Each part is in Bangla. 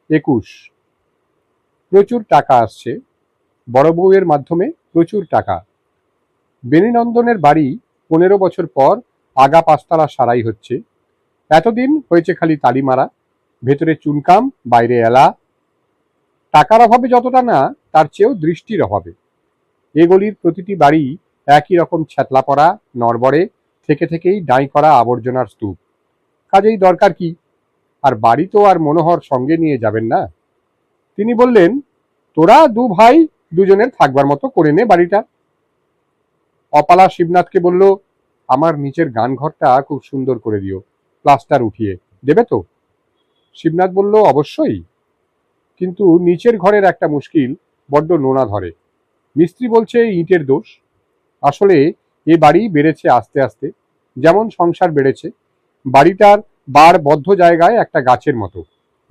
21। প্রচুর টাকা আসছে, বড় বউয়ের মাধ্যমে প্রচুর টাকা। বেণীনন্দনের বাড়ি 15 বছর পর আগা পাঁচতলা সারাই হচ্ছে। এতদিন হয়েছে খালি তালি মারা, ভেতরে চুনকাম, বাইরে এলা। টাকার অভাবে যতটা না, তার চেয়েও দৃষ্টির অভাবে। এ গলির প্রতিটি বাড়ি একই রকম ছ্যাতলা পড়া, নড়বড়ে, থেকে থেকেই ডাঁই করা আবর্জনার স্তূপ। কাজেই দরকার কি? আর বাড়ি তো আর মনোহর সঙ্গে নিয়ে যাবেন না। তিনি বললেন, তোরা দু ভাই দুজনের থাকবার মতো করে নে বাড়িটা। অপালা শিবনাথকে বলল, আমার নিচের গান ঘরটা খুব সুন্দর করে দিও, প্লাস্টার উঠিয়ে দেবে তো? শিবনাথ বলল, অবশ্যই, কিন্তু নিচের ঘরের একটা মুশকিল, বড্ড নোনা ধরে। মিস্ত্রি বলছে ইটের দোষ। আসলে এ বাড়ি বেড়েছে আস্তে আস্তে, যেমন সংসার বেড়েছে। বাড়িটার বার বদ্ধ জায়গায় একটা গাছের মতো,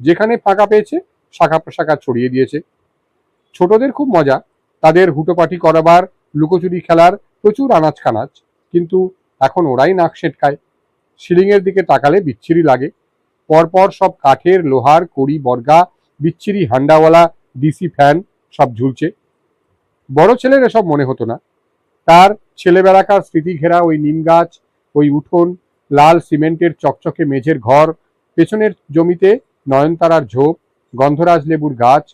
যেখানে ফাঁকা পেয়েছে শাখা প্রশাখা ছড়িয়ে দিয়েছে। ছোটদের খুব মজা, তাদের হুটোপাটি করাবার, লুকোচুরি খেলার প্রচুর আনাজ খানাজ, কিন্তু এখন ওরাই নাক সেটকায়। সিলিংয়ের দিকে তাকালে বিচ্ছিরি লাগে। পরপর সব কাঠের, লোহার, কড়ি, বর্গা, বিচ্ছিরি হান্ডাওয়ালা ডিসি ফ্যান সব ঝুলছে। বড় ছেলের এসব মনে হতো না। তার ছেলেবেলাকার স্মৃতি ঘেরা ওই নিম গাছ, ওই উঠোন, লাল সিমেন্টের চকচকে মেঝের ঘর, পেছনের জমিতে নয়নতারার ঝোপ, গন্ধরাজ লেবুর গাছ,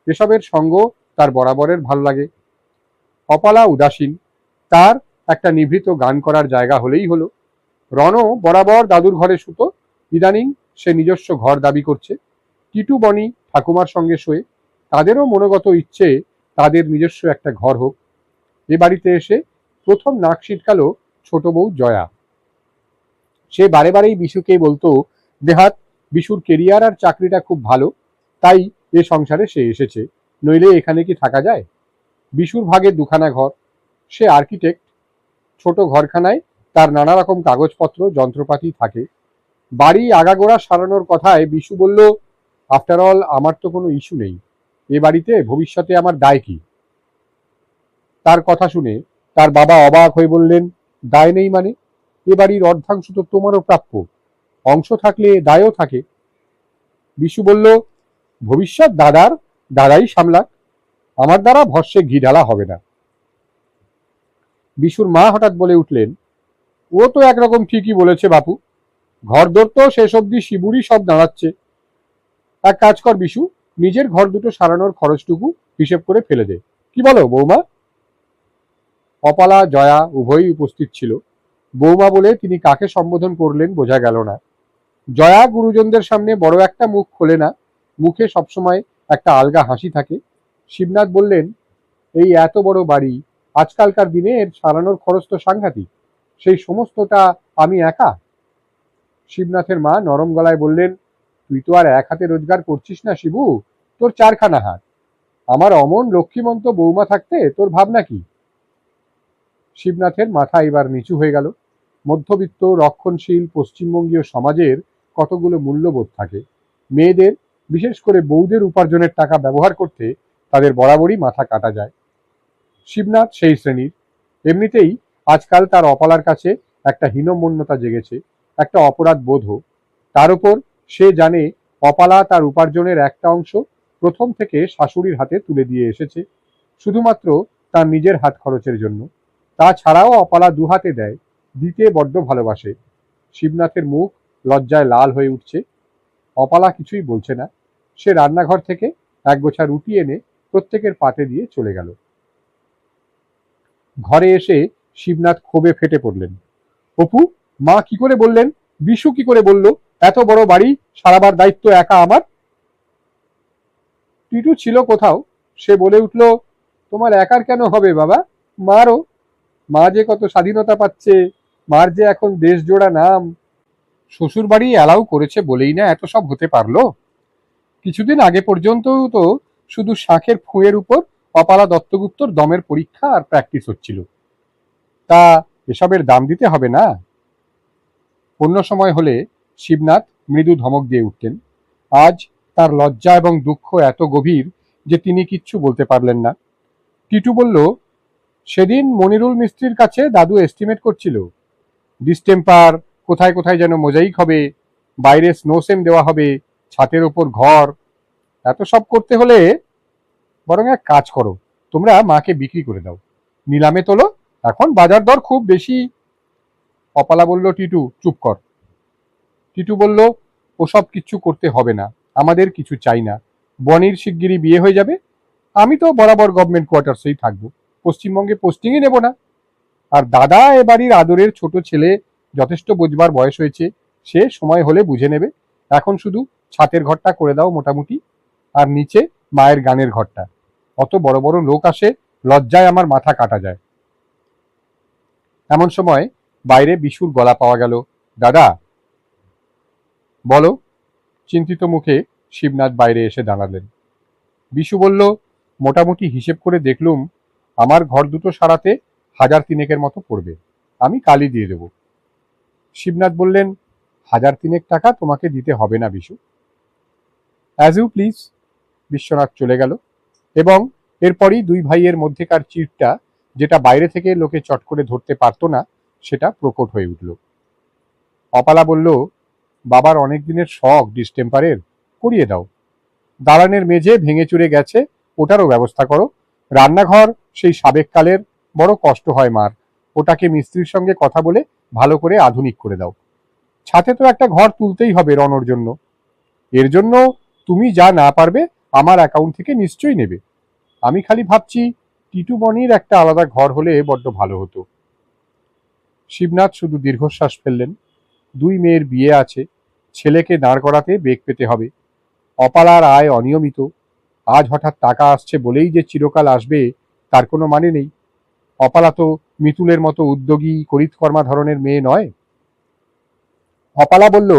এসবের সঙ্গ তার বরাবরের ভালো লাগে। অপালা উদাসীন, তার একটা নিভৃত গান করার জায়গা হলেই হলো। রণ বরাবর দাদুর ঘরে শুতো, ইদানিং সে নিজস্ব ঘর দাবি করছে। টিটু বনি ঠাকুমার সঙ্গে শোয়ে, তাদেরও মনোগত ইচ্ছে তাদের নিজস্ব একটা ঘর হোক। এ বাড়িতে এসে প্রথম নাক ছিটকালো ছোট বউ জয়া। সে বারে বারেই বিশুকে বলতো, দেহাত, বিশুর কেরিয়ার আর চাকরিটা খুব ভালো, তাই এ সংসারে সে এসেছে, নইলে এখানে কি থাকা যায়? বিশুর ভাগে দুখানা ঘর, সে আর্কিটেক্ট। ছোট ঘরখানায় তার নানা রকম কাগজপত্র, যন্ত্রপাতি থাকে। বাড়ি আগাগোড়া সারানোর কথায় বিশু বলল, আফটার অল আমার তো কোনো ইস্যু নেই, এ বাড়িতে ভবিষ্যতে আমার দায় কি? তার কথা শুনে তার বাবা অবাক হয়ে বললেন, দায় নেই মানে? এ বাড়ির অর্ধাংশ তো তোমারও প্রাপ্য, অংশ থাকলে দায়ও থাকে। বিশু বলল, ভবিষ্যৎ দাদার, দাদাই সামলাক, আমার দ্বারা ভস্যে ঘি ঢালা হবে না। বিশুর মা হঠাৎ বলে উঠলেন, ও তো একরকম ঠিকই বলেছে বাপু, ঘর দর তো শেষ অব্দি শিবুরই সব দাঁড়াচ্ছে। এক কাজ কর বিশু, নিজের ঘর দুটো সারানোর খরচটুকু হিসেব করে ফেলে দে, কি বলো বৌমা? অপালা, জয়া উভয়ই উপস্থিত ছিল। বৌমা বলে তিনি কাকে সম্বোধন করলেন বোঝা গেল না। জয়া গুরুজনদের সামনে বড় একটা মুখ খোলে না, মুখে সবসময় একটা আলগা হাসি থাকে। শিবনাথ বললেন, এই এত বড় বাড়ি, আজকালকার দিনে এর সারানোর খরচ তো সাংঘাতিক, সেই সমস্তটা আমি একা? শিবনাথের মা নরম গলায় বললেন, তুই তো আর এক হাতে রোজগার করছিস না শিবু, তোর চারখানা হাত। আমার অমন লক্ষ্মীমন্ত বৌমা থাকতে তোর ভাবনা কি? শিবনাথের মাথা এবার নিচু হয়ে গেল। মধ্যবিত্ত রক্ষণশীল পশ্চিমবঙ্গীয় সমাজের কতগুলো মূল্যবোধ থাকে। মেয়েদের, বিশেষ করে বউদের উপার্জনের টাকা ব্যবহার করতে তাদের বরাবরই মাথা কাটা যায়। শিবনাথ সেই শ্রেণীর। এমনিতেই আজকাল তার অপালার কাছে একটা হীনমন্যতা জেগেছে, একটা অপরাধ বোধও। তার উপর সে জানে অপালা তার উপার্জনের একটা অংশ প্রথম থেকে শাশুড়ির হাতে তুলে দিয়ে এসেছে, শুধুমাত্র তার নিজের হাত খরচের জন্য। তাছাড়াও অপালা দুহাতে দেয়, দিতে বড্ড ভালোবাসে। শিবনাথের মুখ লজ্জায় লাল হয়ে উঠছে। অপালা কিছুই বলছে না। সে রান্নাঘর থেকে এক গোছা রুটি এনে প্রত্যেকের পাতে দিয়ে চলে গেল। ঘরে এসে শিবনাথ ক্ষোভে ফেটে পড়লেন। অপু, মা কি করে বললেন, বিশু কি করে বলল, এত বড় বাড়ি সারাবার দায়িত্ব একা আমার? টিটু ছিল কোথাও, সে বলে উঠল, তোমার একার কেন হবে বাবা, মারও। মা যে কত স্বাধীনতা পাচ্ছে, মার যে এখন দেশ জোড়া নাম। শ্বশুর বাড়ি অ্যালাউ করেছে বলেই না এত সব হতে পারলো। কিছুদিন আগে পর্যন্ত তো শুধু শাঁখের ফুঁয়ের উপর অপালা দত্তগুপ্তর দমের পরীক্ষা আর প্র্যাকটিস হচ্ছিল। তা এসবের দাম দিতে হবে না? অন্য সময় হলে শিবনাথ মৃদু ধমক দিয়ে উঠতেন। আজ তার লজ্জা এবং দুঃখ এত গভীর যে তিনি কিচ্ছু বলতে পারলেন না। টিটু বলল, সেদিন মনিরুল মিস্ত্রির কাছে দাদু এস্টিমেট করছিল, ডিস্টেম্পার, কোথায় কোথায় যেন মোজাইক হবে, বাইরে স্নো সেম দেওয়া হবে, ছাতের ওপর ঘর। এত সব করতে হলে বরং এক কাজ করো, তোমরা মাকে বিক্রি করে দাও, নিলামে তোলো, এখন বাজার দর খুব বেশি। অপালা বলল, টিটু চুপ কর। টিটু বলল, ওসব কিচ্ছু করতে হবে না, আমাদের কিছু চাই না, বনির শিগগিরই বিয়ে হয়ে যাবে, আমি তো বরাবর গভর্নমেন্ট কোয়ার্টার্সেই থাকবো, পশ্চিমবঙ্গে পোস্টিংই নেব না। আর দাদা এ বাড়ির আদরের ছোট ছেলে, যথেষ্ট বোঝবার বয়স হয়েছে, সে সময় হলে বুঝে নেবে, এখন শুধু ছাতের ঘরটা করে দাও মোটামুটি, আর নিচে মায়ের গানের ঘরটা। অত বড় বড় লোক আসে, লজ্জায় আমার মাথা কাটা যায়। এমন সময় বাইরে বিশুর গলা পাওয়া গেল, দাদা। বলো। চিন্তিত মুখে শিবনাথ বাইরে এসে দাঁড়ালেন। বিশু বলল, মোটামুটি হিসেব করে দেখলুম আমার ঘর দুটো সারাতে 1,000 মতো পড়বে, আমি কালই দিয়ে দেব। শিবনাথ বললেন, 1,000 টাকা তোমাকে দিতে হবে না Bishu. As you please. Biswanath চলে গেল এবং এরপরই দুই ভাইয়ের মধ্যেকার চিটটা, যেটা বাইরে থেকে লোকে চট করে ধরতে পারতো না, সেটা প্রকট হয়ে উঠল। অপালা বলল, বাবার অনেক দিনের শখ ডিস্টেম্পারের, করিয়ে দাও। দালানের মেঝে ভেঙে চুরে গেছে, ওটারও ব্যবস্থা করো। রান্নাঘর সেই সাবেককালের, বড় কষ্ট হয় মার, ওটাকে মিস্ত্রির সঙ্গে কথা বলে ভালো করে আধুনিক করে দাও। ছাতে তো একটা ঘর তুলতেই হবে রনর জন্য, এর জন্য তুমি যা না পারবে আমার অ্যাকাউন্ট থেকে নিশ্চয়ই নেবে। আমি খালি ভাবছি টিটু বনির একটা আলাদা ঘর হলে বড্ড ভালো হতো। শিবনাথ শুধু দীর্ঘশ্বাস ফেললেন। দুই মেয়ের বিয়ে আছে, ছেলেকে দাঁড় করাতে বেগ পেতে হবে। অপালার আয় অনিয়মিত, আজ হঠাৎ টাকা আসছে বলেই যে চিরকাল আসবে তার কোনো মানে নেই। অপালা তো মিতুলের মতো উদ্যোগী করিতকর্মা ধরনের মেয়ে নয়। অপালা বলল,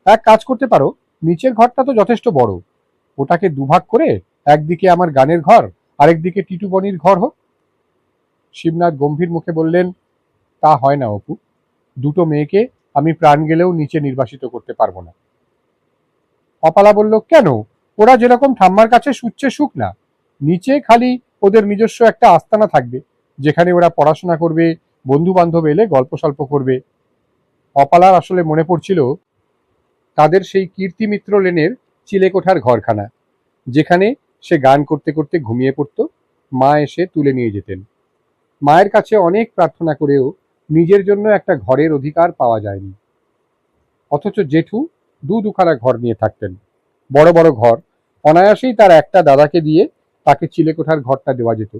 এক কাজ করতে পারো, নিচের ঘরটা তো যথেষ্ট বড়, ওটাকে দুভাগ করে একদিকে আমার গানের ঘর, আরেকদিকে টিটু বনির ঘর হোক। শিবনাথ গম্ভীর মুখে বললেন, তা হয় না অপু, দুটো মেয়েকে আমি প্রাণ গেলেও নিচে নির্বাসিত করতে পারবো না। অপালা বলল, কেন? ওরা যেরকম ঠাম্মার কাছে শুচ্ছে সুখ না, নিচে খালি ওদের নিজস্ব একটা আস্তানা থাকবে, যেখানে ওরা পড়াশোনা করবে, বন্ধু বান্ধব এলে গল্প সল্প করবে। অপালার আসলে মনে পড়ছিল তাদের সেই কীর্তিমিত্র লেনের চিলেকোঠার ঘরখানা, যেখানে সে গান করতে করতে ঘুমিয়ে পড়ত, মা এসে তুলে নিয়ে যেতেন। মায়ের কাছে অনেক প্রার্থনা করেও নিজের জন্য একটা ঘরের অধিকার পাওয়া যায়নি। অথচ জেঠু দুখানা ঘর নিয়ে থাকতেন, বড় বড় ঘর, অনায়াসেই তার একটা দাদাকে দিয়ে তাকে চিলেকোঠার ঘরটা দেওয়া যেত।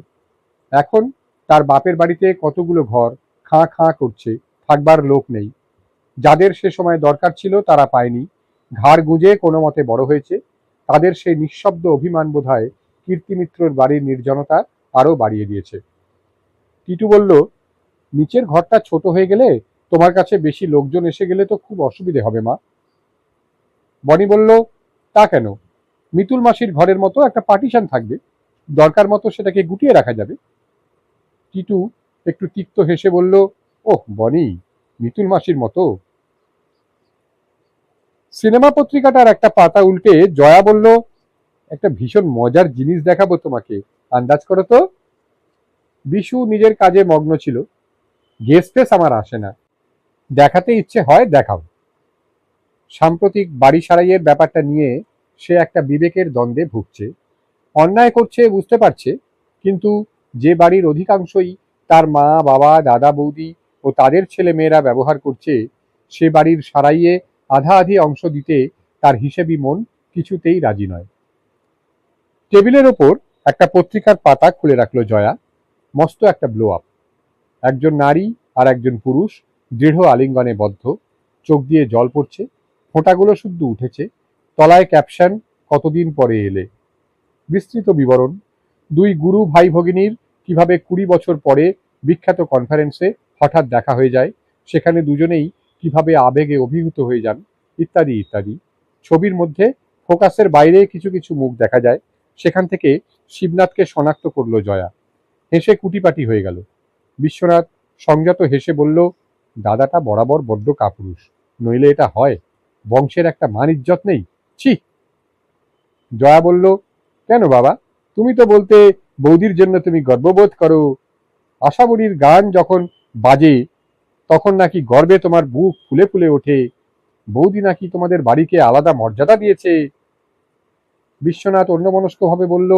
এখন তার বাপের বাড়িতে কতগুলো ঘর খাঁ খাঁ করছে, থাকবার লোক নেই। যাদের সে সময় দরকার ছিল তারা পায়নি, ঘাড় গুঁজে কোনো মতে বড় হয়েছে, তাদের সেই নিঃশব্দ অভিমান বোধহয় কীর্তিমিত্রর বাড়ির নির্জনতা আরও বাড়িয়ে দিয়েছে। টিটু বলল, নিচের ঘরটা ছোট হয়ে গেলে তোমার কাছে বেশি লোকজন এসে গেলে তো খুব অসুবিধে হবে মা। বনি বলল, তা কেন, মিতুল মাসির ঘরের মতো একটা পার্টিশন থাকবে, দরকার মতো সেটাকে গুটিয়ে রাখা যাবে। টিটু একটু তিক্ত হেসে বলল, ওহ বনি, মিতুল মাসির মতো? সিনেমা পত্রিকাটার একটা পাতা উল্টে জয়া বলল, একটা ভীষণ মজার জিনিস দেখাবো তোমাকে, আন্দাজ করো তো। বিশু নিজের কাজে মগ্ন ছিল, গেস্ট ফেস আমার আসে না, দেখাতে ইচ্ছে হয় দেখাও। সাম্প্রতিক বাড়ি সারাইয়ের ব্যাপারটা নিয়ে সে একটা বিবেকের দ্বন্দ্বে ভুগছে। অন্যায় করছে বুঝতে পারছে, কিন্তু যে বাড়ির অধিকাংশই তার মা বাবা দাদা বৌদি ও তাদের ছেলে মেয়েরা ব্যবহার করছে, সে বাড়ির সারাইয়ে আধা আধি অংশ দিতে তার হিসেবি মন কিছুতেই রাজি নয়। টেবিলের ওপর একটা পত্রিকার পাতা খুলে রাখলো জয়া, মস্ত একটা ব্লো আপ, একজন নারী আর একজন পুরুষ দৃঢ় আলিঙ্গনে বদ্ধ, চোখ দিয়ে জল পড়ছে, ফোঁটাগুলো শুদ্ধ উঠেছে, তলায় ক্যাপশন, কতদিন পরে এলে। বিস্তৃত বিবরণ, দুই গুরু ভাই ভগিনীর কিভাবে 20 বছর পরে বিখ্যাত কনফারেন্সে হঠাৎ দেখা হয়ে যায়, সেখানে দুজনেই কিভাবে আবেগে অভিভূত হয়ে যান, ইত্যাদি ইত্যাদি। ছবির মধ্যে ফোকাসের বাইরে কিছু কিছু মুখ দেখা যায়, সেখান থেকে শিবনাথকে শনাক্ত করলো জয়া। হেসে কুটিপাটি হয়ে গেল। বিশ্বনাথ সংযত হেসে বলল, দাদাটা বরাবর বড্ড কাপুরুষ, নইলে এটা হয়? বংশের একটা মান ইজ্জত নেই, ছি। জয়া বলল, কেন বাবা, তুমি তো বলতে বৌদির জন্য তুমি গর্ববোধ করো, আশাবরীর গান যখন বাজে তখন নাকি গর্বে তোমার বুক ফুলে ফুলে ওঠে, বৌদি নাকি তোমাদের বাড়িকে আলাদা মর্যাদা দিয়েছে। বিশ্বনাথ অন্যমনস্কভাবে বলল,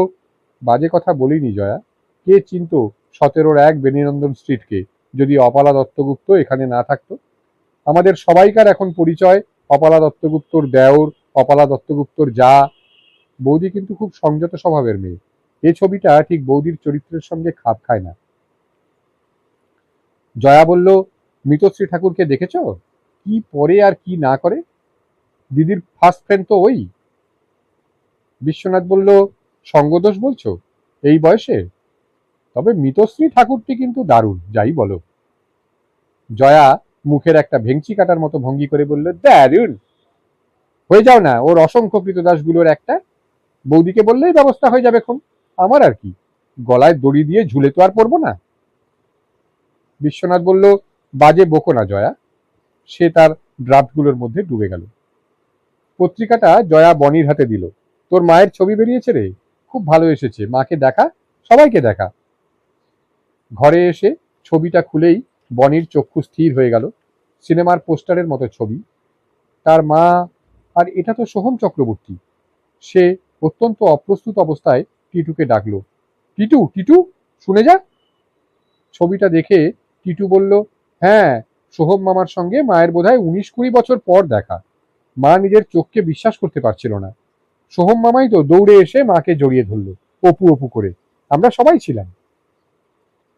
বাজে কথা বলিনি জয়া। কে চিনত 17-1 বেনিনন্দন স্ট্রিটকে যদি অপালা দত্তগুপ্ত এখানে না থাকতো? আমাদের সবাইকার এখন পরিচয় অপালা দত্তগুপ্তর দেওর, অপালা দত্তগুপ্তর যা। বৌদি কিন্তু খুব সংযত স্বভাবের মেয়ে। এ ছবিটা ঠিক বৌদির চরিত্রের সঙ্গে খাপ খায় না। জয়া বলল, মিতশ্রী ঠাকুরকে দেখেছ? কি পরে আর কি না করে। দিদির ফার্স্ট ফ্রেন্ড তো ওই। বিশ্বনাথ বলল, সঙ্গদোষ বলছো এই বয়সে? তবে মিতশ্রী ঠাকুরটি কিন্তু দারুণ, যাই বলো। জয়া মুখের একটা ভেংচি কাটার মতো ভঙ্গি করে বলল, দারুণ হয়ে যাও না ওর অসংখ্য কৃতদাসগুলোর একটা। বৌদিকে বললেই ব্যবস্থা হয়ে যাবে খন। আমার আর কি, গলায় দড়ি দিয়ে ঝুলে তো আর পড়বো না। বিশ্বনাথ বলল, বাজে বকো না জয়া। সে তার ড্রাফটগুলোর মধ্যে ডুবে গেল। পত্রিকাটা জয়া বনির হাতে দিল। তোর মায়ের ছবি বেরিয়েছে রে, খুব ভালো এসেছে, মাকে দেখা, সবাইকে দেখা। ঘরে এসে ছবিটা খুলেই বনির চক্ষু স্থির হয়ে গেল। সিনেমার পোস্টারের মতো ছবি। তার মা, আর এটা তো সোহম চক্রবর্তী। সে অত্যন্ত অপ্রস্তুত অবস্থায় টিটুকে ডাকলো। টিটু, টিটু, শুনে যা। ছবিটা দেখে টিটু বলল, হ্যাঁ, সোহম মামার সঙ্গে মায়ের বোধহয় 19-20 বছর পর দেখা। মা নিজের চোখকে বিশ্বাস করতে পারছিল না। সোহম মামাই তো দৌড়ে এসে মাকে জড়িয়ে ধরল, অপু অপু করে। আমরা সবাই ছিলাম।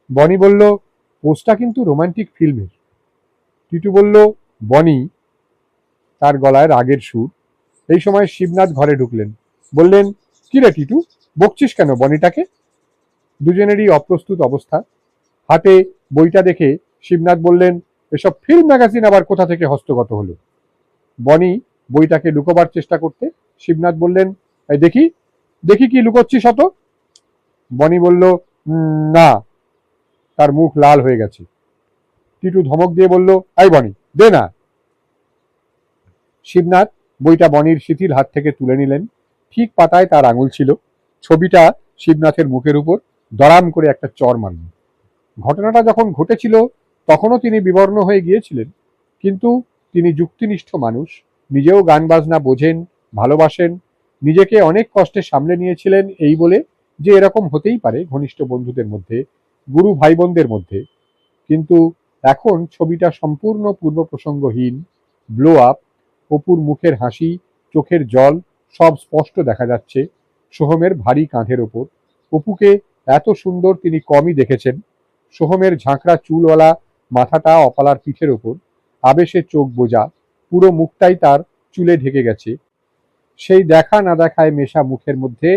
বনি বলল, পোস্টটা কিন্তু রোমান্টিক ফিল্মের। টিটু বলল, বনি। তার গলায় রাগের সুর। এই সময় শিবনাথ ঘরে ঢুকলেন। বললেন, কি রে টিটু, বকছিস কেন বনিটাকে? দুজনেরই অপ্রস্তুত অবস্থা। হাতে বইটা দেখে শিবনাথ বললেন, এসব ফিল্ম ম্যাগাজিন আবার কোথা থেকে হস্তগত হলো? বনি বইটাকে লুকোবার চেষ্টা করতে শিবনাথ বললেন, এই দেখি, দেখি কি লুকোচ্ছিস অত? বনি বলল, না। তার মুখ লাল হয়ে গেছে। টিটু ধমক দিয়ে বলল, এই বনি, দে না। শিবনাথ বইটা বনির শিথিল হাত থেকে তুলে নিলেন। ঠিক পাতায় তার আঙুল ছিল। ছবিটা শিবনাথের মুখের উপর দড়াম করে একটা চড় মারল। ঘটনাটা যখন ঘটেছিল তখনও তিনি বিবর্ণ হয়ে গিয়েছিলেন, কিন্তু তিনি যুক্তিনিষ্ঠ মানুষ, নিজেও গান বাজনা বোঝেন, ভালোবাসেন, নিজেকে অনেক কষ্টে সামলে নিয়েছিলেন এই বলে যে এরকম হতেই পারে ঘনিষ্ঠ বন্ধুদের মধ্যে, গুরু ভাই বোনদের মধ্যে। কিন্তু এখন ছবিটা সম্পূর্ণ পূর্ব প্রসঙ্গহীন। ব্লো আপ, অপুর মুখের হাসি, চোখের জল সব স্পষ্ট দেখা যাচ্ছে সোহমের ভারী কাঁধের ওপর। অপুকে এত সুন্দর তিনি কমই দেখেছেন। সোহমের ঝাঁকড়া চুলওয়ালা মাথাটা অপালার পিঠের ওপর, আবেশে চোখ বোজা, পুরো মুখটাই তার চুলে ঢেকে গেছে। সেই দেখা না দেখায় মেশা মুখের মধ্যে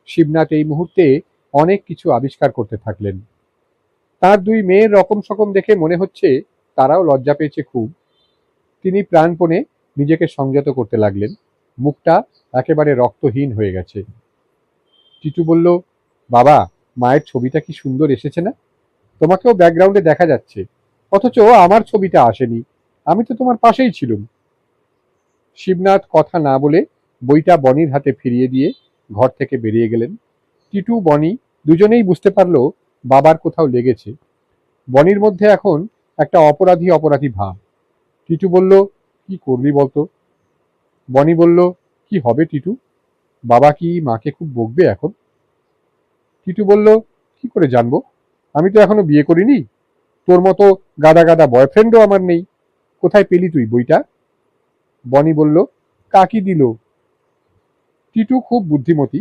শিবনাথ এই মুহূর্তে অনেক কিছু আবিষ্কার করতে থাকলেন। তার দুই মেয়ের রকম সকম দেখে মনে হচ্ছে তারাও লজ্জা পেয়েছে খুব। তিনি প্রাণপণে নিজেকে সংযত করতে লাগলেন। মুখটা একেবারে রক্তহীন হয়ে গেছে। টিটু বলল, বাবা, মায়ের ছবিটা কি সুন্দর এসেছে না? তোমাকেও ব্যাকগ্রাউন্ডে দেখা যাচ্ছে, অথচ আমার ছবিটা আসেনি। আমি তো তোমার পাশেই ছিলুম। শিবনাথ কথা না বলে বইটা বনির হাতে ফিরিয়ে দিয়ে ঘর থেকে বেরিয়ে গেলেন। টিটু বনি দুজনেই বুঝতে পারল বাবার কোথাও লেগেছে। বনির মধ্যে এখন একটা অপরাধী অপরাধী ভাব। টিটু বলল, কি করবি বলতো? বনি বলল, কি হবে টিটু, বাবা কি মাকে খুব বকবে এখন? টিটু বলল, কি করে জানবো, আমি তো এখনো বিয়ে করিনি। তোর মতো গাদা গাদা বয়ফ্রেন্ডও আমার নেই। কোথায় পেলি তুই বইটা? বনি বলল, কাকি দিল। টিটু খুব বুদ্ধিমতী।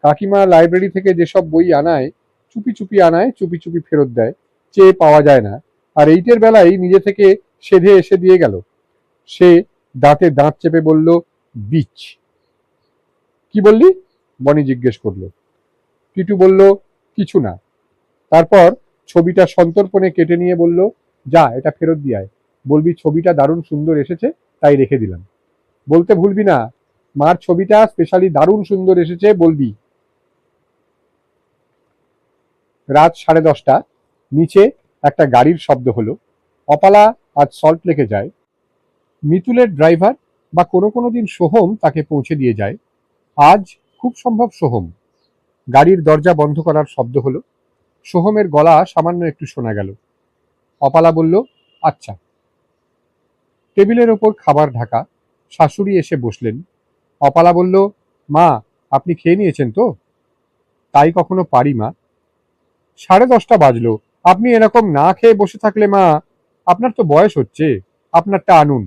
কাকিমা লাইব্রেরি থেকে যেসব বই আনায় চুপি চুপি আনায়, চুপি চুপি ফেরত দেয়, চেয়ে পাওয়া যায় না। আর এইটের বেলায় নিজে থেকে সেধে এসে দিয়ে গেল। সে দাঁতে দাঁত চেপে বলল, বিচ। কি বললি? বনি জিজ্ঞেস করলো। টিটু বলল, কিছু না। তারপর ছবিটা সন্তর্পণে কেটে নিয়ে বলল, যা এটা ফেরত দিয়ে আয়, বলবি ছবিটা দারুণ সুন্দর এসেছে তাই রেখে দিলাম। বলতে ভুলবি না, মার ছবিটা স্পেশালি দারুণ সুন্দর এসেছে বলবি। রাত 10:30। নিচে একটা গাড়ির শব্দ হলো। অপালা আজ সল্ট লেকে যায়। মিতুলের ড্রাইভার বা কোনো কোনো দিন সোহম তাকে পৌঁছে দিয়ে যায়। আজ খুব সম্ভব সোহম। গাড়ির দরজা বন্ধ করার শব্দ হলো। সোহমের গলা সামান্য একটু শোনা গেল। অপালা বলল, আচ্ছা। টেবিলের ওপর খাবার ঢাকা। শাশুড়ি এসে বসলেন। অপালা বলল, মা, আপনি খেয়ে নিয়েছেন তো? তাই কখনো পারি মা। 10:30 বাজলো, আপনি এরকম না খেয়ে বসে থাকলে মা, আপনার তো বয়স হচ্ছে, আপনারটা আনুন।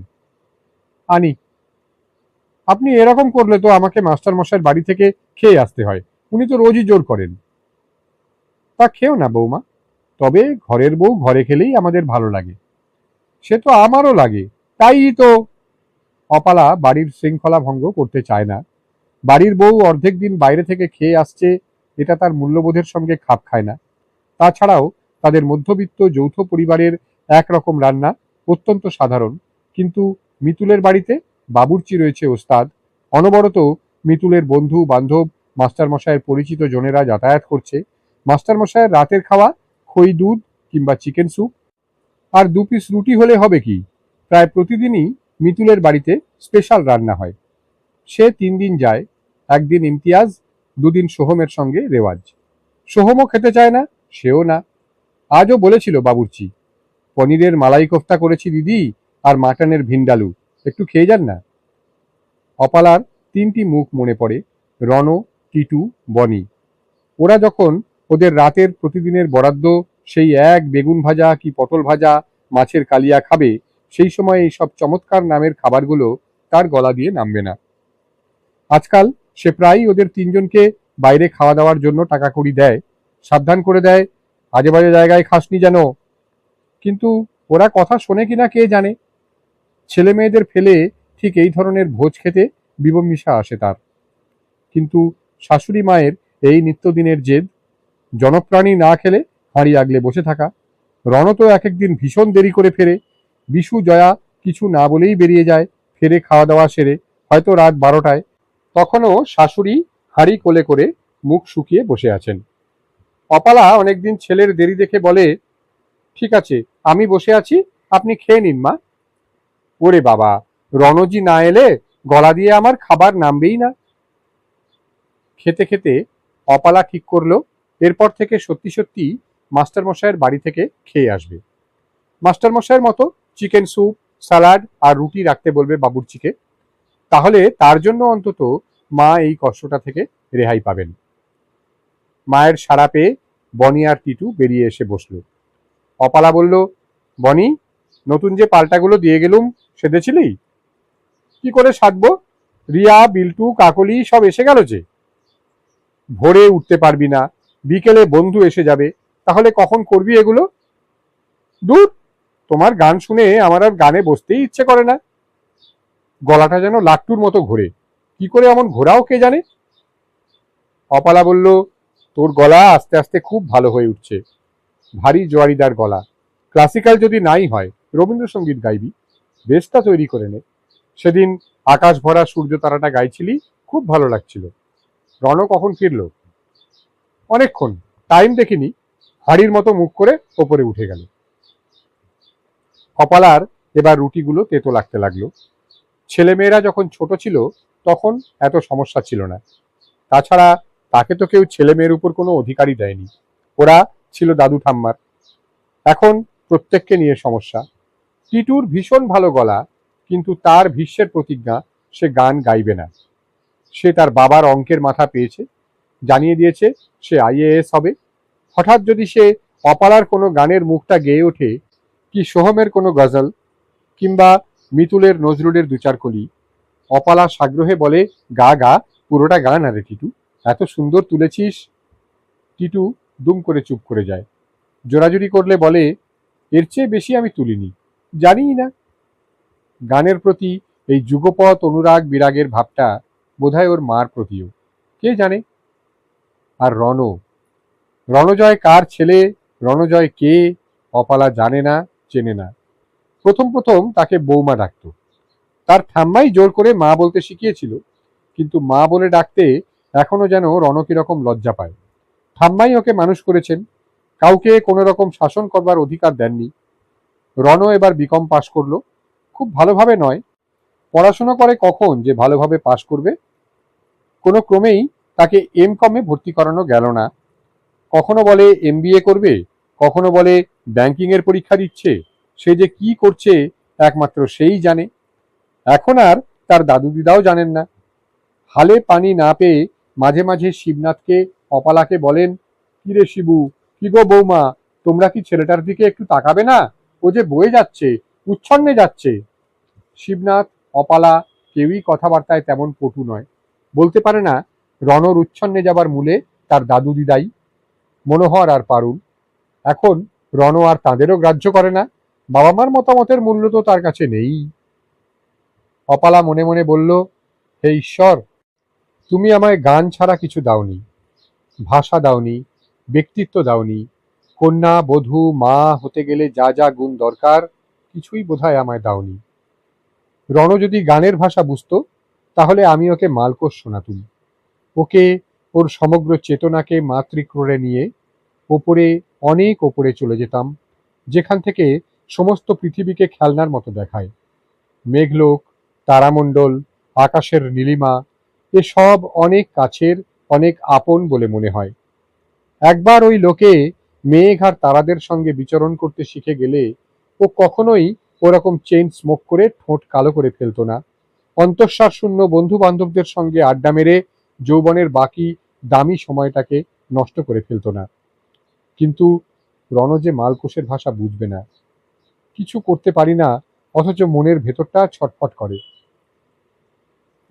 আনি। আপনি এরকম করলে তো আমাকে মাস্টার মশাইয়ের বাড়ি থেকে খেয়ে আসতে হয়, উনি তো রোজই জোর করেন। তা খেও না বৌমা, তবে ঘরের বউ ঘরে খেলেই আমাদের ভালো লাগে। সে তো আমারও লাগে, তাই তো। অপালা বাড়ির শৃঙ্খলা ভঙ্গ করতে চায় না। বাড়ির বউ অর্ধেক দিন বাইরে থেকে খেয়ে আসছে, এটা তার মূল্যবোধের সঙ্গে খাপ খায় না। তাছাড়াও তাদের মধ্যবিত্ত যৌথ পরিবারের একরকম রান্না, অত্যন্ত সাধারণ। কিন্তু মিতুলের বাড়িতে বাবুর্চি রয়েছে ওস্তাদ। অনবরত মিতুলের বন্ধু বান্ধব, মাস্টারমশাইয়ের পরিচিত জনেরা যাতায়াত করছে। মাস্টারমশাইয়ের রাতের খাওয়া খই দুধ কিংবা চিকেন স্যুপ, আর 2 পিস রুটি হলে হবে কি। প্রায় প্রতিদিনই মিতুলের বাড়িতে স্পেশাল রান্না হয়। সে 3 দিন যায়, একদিন ইমতিয়াজ, 2 দিন সোহমের সঙ্গে রেওয়াজ। সোহমও খেতে চায় না, সেও না। আজও বলেছিল বাবুর্চি, পনিরের মালাই কোফতা করেছি দিদি, আর মাটনের ভিন্ডালু, একটু খেয়ে যান না। অপালার 3টি মুখ মনে পড়ে, রণ, টিটু, বনি। ওরা যখন ওদের রাতের প্রতিদিনের বরাদ্দ সেই এক বেগুন ভাজা কি পটল ভাজা, মাছের কালিয়া খাবে, সেই সময় এই সব চমৎকার নামের খাবারগুলো তার গলা দিয়ে নামবে না। আজকাল সে প্রায়ই ওদের 3জনকে বাইরে খাওয়া দাওয়ার জন্য টাকা কড়ি দেয়, সাবধান করে দেয়, আজে বাজে জায়গায় খাসনি যেন। কিন্তু ওরা কথা শোনে কিনা কে জানে। ছেলে মেয়েদের ফেলে ঠিক এই ধরনের ভোজ খেতে বিবমিশা আসে তার। কিন্তু শাশুড়ি মায়ের এই নিত্যদিনের জেদ, জনপ্রাণী না খেলে হাঁড়ি আগলে বসে থাকা। রণ তো এক একদিন ভীষণ দেরি করে ফেরে। বিশু জয়া কিছু না বলেই বেরিয়ে যায়, ফেরে খাওয়া দাওয়া সেরে, হয়তো রাত 12টায়। তখনও শাশুড়ি হাঁড়ি কোলে করে মুখ শুকিয়ে বসে আছেন। অপালা অনেকদিন ছেলের দেরি দেখে বলে, ঠিক আছে, আমি বসে আছি, আপনি খেয়ে নিন মা। ওরে বাবা, রণজি না এলে গলা দিয়ে আমার খাবার নামবেই না। খেতে খেতে অপালা ঠিক করলো এরপর থেকে সত্যি সত্যি মাস্টারমশাইয়ের বাড়ি থেকে খেয়ে আসবে। মাস্টারমশাইয়ের মতো চিকেন স্যুপ, স্যালাড আর রুটি রাখতে বলবে বাবুর্চিকে। তাহলে তার জন্য অন্তত মা এই কষ্টটা থেকে রেহাই পাবেন। মায়ের সাড়া পেয়ে বনি আর টিটু বেরিয়ে এসে বসলো। অপালা বলল, বনি, নতুন যে পাল্টাগুলো দিয়ে গেলুম সেধেছিলি? কি করে সাধবো, রিয়া, বিল্টু, কাকলি সব এসে গেল যে। ভোরে উঠতে পারবি না, বিকেলে বন্ধু এসে যাবে, তাহলে কখন করবি এগুলো? দূর, তোমার গান শুনে আমার আর গানে বসতেই ইচ্ছে করে না। গলাটা যেন লাট্টুর মতো ঘোরে, কি করে এমন ঘোরাও কে জানে। অপালা বলল, তোর গলা আস্তে আস্তে খুব ভালো হয়ে উঠছে, ভারী জোয়ারিদার গলা। ক্লাসিক্যাল যদি নাই হয়, রবীন্দ্রসঙ্গীত গাইবি, বেশটা তৈরি করে নে। সেদিন আকাশ ভরা সূর্য তারাটা গাইছিলি, খুব ভালো লাগছিল। রণ কখন ফিরল? অনেকক্ষণ, টাইম দেখিনি। হাড়ির মতো মুখ করে ওপরে উঠে গেল। কপালার এবার রুটিগুলো তেতো লাগতে লাগলো। ছেলেমেয়েরা যখন ছোট ছিল তখন এত সমস্যা ছিল না। তাছাড়া তাকে তো কেউ ছেলে মেয়ের উপর কোনো অধিকারই দেয়নি, ওরা ছিল দাদু ঠাম্মার। এখন প্রত্যেককে নিয়ে সমস্যা। টিটুর ভীষণ ভালো গলা, কিন্তু তার ভীষ্মের প্রতিজ্ঞা, সে গান গাইবে না। সে তার বাবার অঙ্কের মাথা পেয়েছে, জানিয়ে দিয়েছে সে IAS হবে। হঠাৎ যদি সে অপালার কোনো গানের মুখটা গেয়ে ওঠে, কি সোহমের কোনো গজল, কিংবা মিতুলের নজরুলের 2-4 কলি, অপালা সাগ্রহে বলে, গা গা, পুরোটা গান। আরে টিটু, এত সুন্দর তুলেছিস। টিটু দুম করে চুপ করে যায়। জোরাজুরি করলে বলে, এর চেয়ে বেশি আমি তুলিনি, জানিই না। গানের প্রতি এই যুগপৎ অনুরাগ বিরাগের ভাবটা বোধহয় ওর মার প্রতিও, কে জানে। আর রণজয় কার ছেলে, রণজয় কে, অপালা জানে না, চেনে না। প্রথম প্রথম তাকে বৌমা ডাকত, তার ঠাম্মাই জোর করে মা বলতে শিখিয়েছিল। কিন্তু মা বলে ডাকতে এখনো যেন রণ কিরকম লজ্জা পায়। ঠাম্মাই ওকে মানুষ করেছেন, কাউকে কোনো রকম শাসন করবার অধিকার দেননি। রণ এবার বিকম পাশ করলো, খুব ভালোভাবে নয়। পড়াশোনা করে কখন যে ভালোভাবে পাশ করবে। কোনো ক্রমেই তাকে MCOM-এ ভর্তি করানো গেল না। কখনো বলে MBA করবে, কখনো বলে ব্যাংকিং এর পরীক্ষা দিচ্ছে। সে যে কি করছে একমাত্র সেই জানে। এখন আর তার দাদু দিদাও জানেন না। হালে পানি না পেয়ে মাঝে মাঝে শিবনাথকে অপালাকে বলেন, কি রে শিবু, কি গো বৌমা, তোমরা কি ছেলেটার দিকে একটু তাকাবে না? ও যে বয়ে যাচ্ছে, উচ্ছন্নে যাচ্ছে। শিবনাথ, অপালা কেউই কথাবার্তায় তেমন পটু নয়। বলতে পারে না রণর উচ্ছন্নে যাবার মূলে তার দাদু দিদাই, মনোহর আর পারুল। এখন রণ আর তাঁদেরও গ্রাহ্য করে না। বাবা মার মতামতের মূল্য তো তার কাছে নেই। অপালা মনে মনে বলল, হে ঈশ্বর, তুমি আমায় গান ছাড়া কিছু দাওনি, ভাষা দাওনি, ব্যক্তিত্ব দাওনি। কন্যা, বধূ, মা হতে গেলে যা যা গুণ দরকার কিছুই বোধহয় আমায় দাওনি। রণ যদি গানের ভাষা বুঝতো তাহলে আমি ওকে মালকোষ শোনাতুম। ওকে, ওর সমগ্র চেতনাকে মাতৃক্রোড়ে নিয়ে ওপরে, অনেক ওপরে চলে যেতাম, যেখান থেকে সমস্ত পৃথিবীকে খেলনার মতো দেখায়। মেঘলোক, তারামণ্ডল, আকাশের নীলিমা, এসব অনেক কাছের, অনেক আপন বলে মনে হয়। একবার ওই লোকে মেঘ আর তারাদের সঙ্গে বিচরণ করতে শিখে গেলে ও কখনোই ওরকম চেইন স্মোক করে ঠোঁট কালো করে ফেলতো না। অন্তঃসার শূন্য বন্ধু বান্ধবদের সঙ্গে আড্ডা মেরে যৌবনের বাকি দামি সময়টাকে নষ্ট করে ফেলতো না। কিন্তু রণ যে মালকোষের ভাষা বুঝবে না। কিছু করতে পারি না, অথচ মনের ভেতরটা ছটফট করে।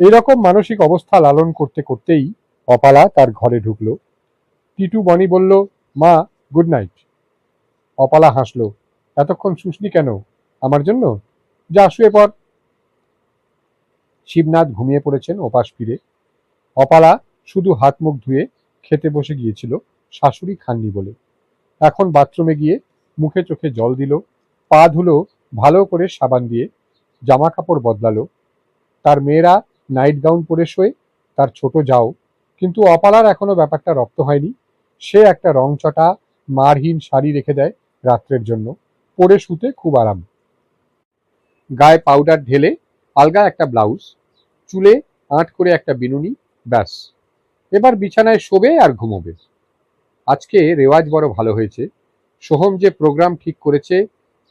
এইরকম মানসিক অবস্থা লালন করতে করতেই অপালা তার ঘরে ঢুকলো। টিটু বনি বলল, মা, গুড নাইট। অপালা হাসল, এতক্ষণ শুসনি কেন? আমার জন্য? যা শুয়ে পড়। শিবনাথ ঘুমিয়ে পড়েছেন ওপাশ ফিরে। অপালা শুধু হাত মুখ ধুয়ে খেতে বসে গিয়েছিল শাশুড়ি খাননি বলে। এখন বাথরুমে গিয়ে মুখে চোখে জল দিল, পা ধুলো ভালো করে সাবান দিয়ে, জামা কাপড় বদলালো। তার মেয়েরা নাইট গাউন পরে শোয়, তার ছোট যাও। কিন্তু অপালার এখনো ব্যাপারটা রপ্ত হয়নি। সে একটা রংচটা মারহীন শাড়ি রেখে দেয় রাত্রের জন্য, পরে শুতে খুব আরাম। গায়ে পাউডার ঢেলে আলগা একটা ব্লাউজ, চুলে আঁট করে একটা বিনুনি, ব্যাস এবার বিছানায় শোবে আর ঘুমোবে। আজকে রেওয়াজ বড় ভালো হয়েছে। সোহম যে প্রোগ্রাম ঠিক করেছে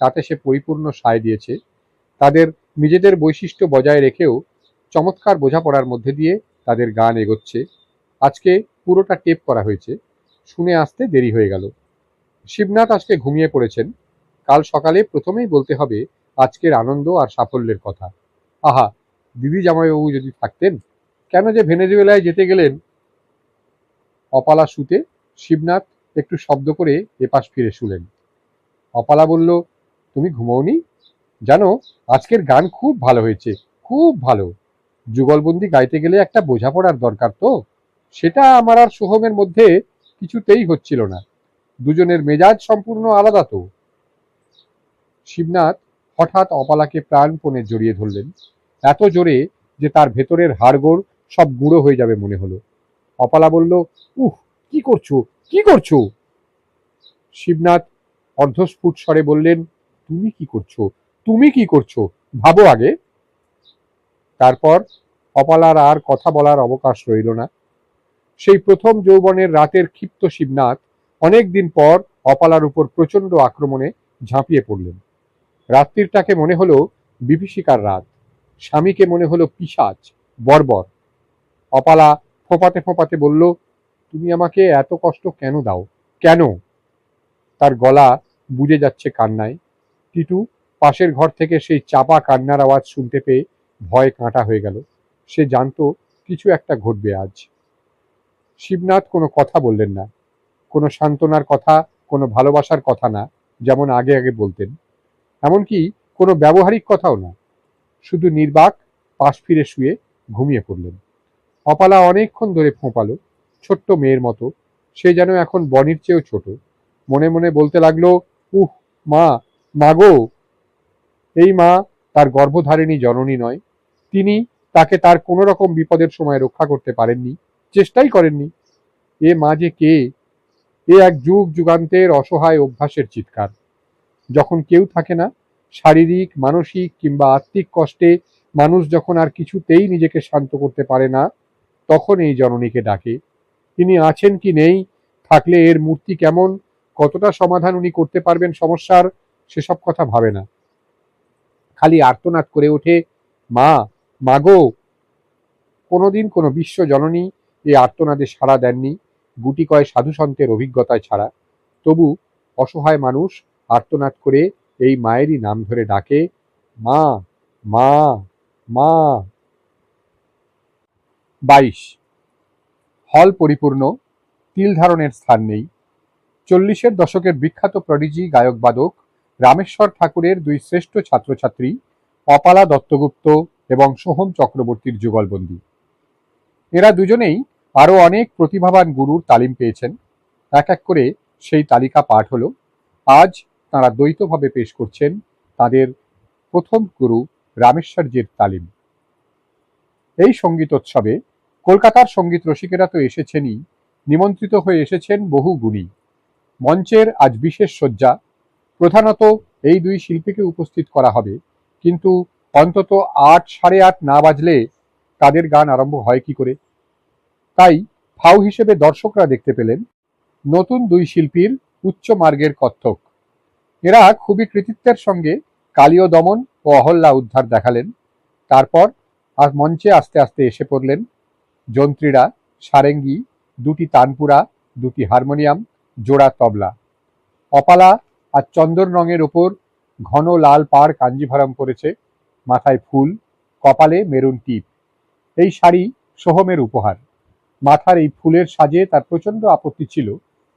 তাতে সে পরিপূর্ণ সায় দিয়েছে। তাদের নিজেদের বৈশিষ্ট্য বজায় রেখেও চমৎকার বোঝাপড়ার মধ্যে দিয়ে তাদের গান এগোচ্ছে। আজকে পুরোটা টেপ করা হয়েছে, শুনে আসতে দেরি হয়ে গেল। শিবনাথ আজকে ঘুমিয়ে পড়েছেন। কাল সকালে প্রথমেই বলতে হবে আজকের আনন্দ আর সাফল্যের কথা। আহা, দিদি জামাইবাবু যদি থাকতেন, কেন যে ভেনেজুয়েলায় যেতে গেলেন। অপালা শুতে শিবনাথ একটু শব্দ করে এপাশ ফিরে শুলেন। অপালা বলল, তুমি ঘুমোওনি? জানো, আজকের গান খুব ভালো হয়েছে, খুব ভালো। যুগলবন্দি গাইতে গেলে একটা বোঝাপড়ার দরকার তো, সেটা আমার আর সোহমের মধ্যে কিছুতেই হচ্ছিল না। দুজনের মেজাজ সম্পূর্ণ আলাদা তো। শিবনাথ হঠাৎ অপালাকে প্রাণপণে জড়িয়ে ধরলেন, এত জোরে যে তার ভেতরের হাড়গোড় সব গুঁড়ো হয়ে যাবে মনে হলো। অপালা বলল, উহ, কি করছো, কি করছো? শিবনাথ অর্ধস্ফুট স্বরে বললেন, তুমি কি করছো, তুমি কি করছো, ভাবো আগে। তারপর অপালার আর কথা বলার অবকাশ রইল না। সেই প্রথম যৌবনের রাতের ক্ষিপ্ত শিবনাথ অনেক দিন পর অপালার উপর প্রচন্ড আক্রমণে ঝাঁপিয়ে পড়লেন। রাত্রিটাকে মনে হলো বিভীষিকার রাত, স্বামীকে মনে হলো পিশাচ, বর্বর। অপালা ফোঁপাতে ফোঁপাতে বলল, তুমি আমাকে এত কষ্ট কেন দাও, কেন? তার গলা বুজে যাচ্ছে কান্নায়। টিটু পাশের ঘর থেকে সেই চাপা কান্নার আওয়াজ শুনতে পেয়ে ভয়ে কাঁটা হয়ে গেল। সে জানতো কিছু একটা ঘটবে আজ। শিবনাথ কোনো কথা বললেন না, কোনো সান্ত্বনার কথা, কোনো ভালোবাসার কথা না, যেমন আগে আগে বলতেন। এমনকি কোনো ব্যবহারিক কথাও না। শুধু নির্বাক পাশ ফিরে শুয়ে ঘুমিয়ে পড়লেন। অপালা অনেকক্ষণ ধরে ফোঁপালো, ছোট্ট মেয়ের মতো। সে যেন এখন বনির চেয়েও ছোট। মনে মনে বলতে লাগলো, উহ, মা, মাগো। এই মা তার গর্ভধারিণী জননী নয়। তিনি তাকে তার কোনো রকম বিপদের সময় রক্ষা করতে পারেননি, চেষ্টাই করেননি। এ মা যে কে? এ এক যুগ যুগান্তের অসহায় অভ্যাসের চিৎকার। যখন কেউ থাকে না, শারীরিক, মানসিক কিংবা আত্মিক কষ্টে মানুষ যখন আর কিছুতেই নিজেকে শান্ত করতে পারে না, তখন এই জননীকে ডাকে। তিনি আছেন কি নেই, থাকলে এর মূর্তি কেমন, কতটা সমাধান উনি করতে পারবেন সমস্যার, সেসব কথা ভাবে না। খালি আর্তনাদ করে ওঠে, মা, মাগো। কোনোদিন কোনো বিশ্ব জননী এই আর্তনাদে সাড়া দেননি গুটি কয় সাধুসন্তের অভিজ্ঞতায় ছাড়া। তবু অসহায় মানুষ আর্তনাদ করে এই মায়েরই নাম ধরে ডাকে, মা, মা, মা। 22 হল পরিপূর্ণ, তিল ধারণের স্থান নেই। 40-এর দশকের বিখ্যাত প্রডিজি গায়ক বাদক রামেশ্বর ঠাকুরের দুই শ্রেষ্ঠ ছাত্রছাত্রী অপালা দত্তগুপ্ত এবং সোহম চক্রবর্তীর যুগলবন্দী। এরা দুজনেই আরো অনেক প্রতিভাবান গুরুর তালিম পেয়েছেন। এক এক করে সেই তালিকা পাঠ হলো। আজ তাঁরা দ্বৈতভাবে পেশ করছেন তাদের প্রথম গুরু রামেশ্বরজির তালিম। এই সঙ্গীতোৎসবে কলকাতার সঙ্গীত রসিকেরা তো এসেছেনই, নিমন্ত্রিত হয়ে এসেছেন বহু গুণী। মঞ্চের আজ বিশেষ সজ্জা। প্রধানত এই দুই শিল্পীকে উপস্থিত করা হবে, কিন্তু অন্তত 8 সাড়ে 8 না বাজলে তাদের গান আরম্ভ হয় কি করে? তাই ফাউ হিসেবে দর্শকরা দেখতে পেলেন নতুন দুই শিল্পীর উচ্চ মার্গের কত্থক। এরা খুবই কৃতিত্বের সঙ্গে কালীয় দমন ও অহল্যা উদ্ধার দেখালেন। তারপর আর মঞ্চে আস্তে আস্তে এসে পড়লেন যন্ত্রীরা, সারেঙ্গি, দুটি তানপুরা, দুটি হারমোনিয়াম, জোড়া তবলা। অপালা আর চন্দন রঙের ওপর ঘন লাল পাড় কাঞ্জিভারম পরেছে, মাথায় ফুল, কপালে মেরুন টিপ। এই শাড়ি সোহমের উপহার। মাথার এই ফুলের সাজে তার প্রচন্ড আপত্তি ছিল,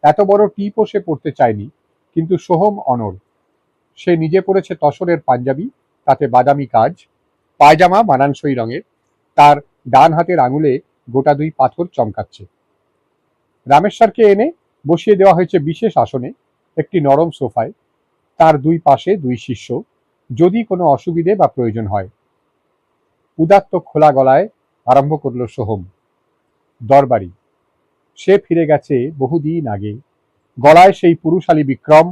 এত বড় টিপও সে পরতে চায়নি, কিন্তু সোহম অনড়। সে নিজে পরেছে তসরের পাঞ্জাবি, তাতে বাদামি কাজ, পায়জামা মানানসই রঙের, তার ডান হাতের আঙুলে গোটা 2 পাথর চমকাচ্ছে। রামেশ্বরকে এনে বসিয়ে দেওয়া হয়েছে বিশেষ আসনে, একটি নরম সোফায়। তার 2 পাশে 2 শিষ্য, যদি কোনো অসুবিধে বা প্রয়োজন হয়। উদাত্ত খোলা গলায় আরম্ভ করল সোহম। দরবারি। সে ফিরে গেছে বহুদিন আগে। গলায় সেই পুরুষালী বিক্রম,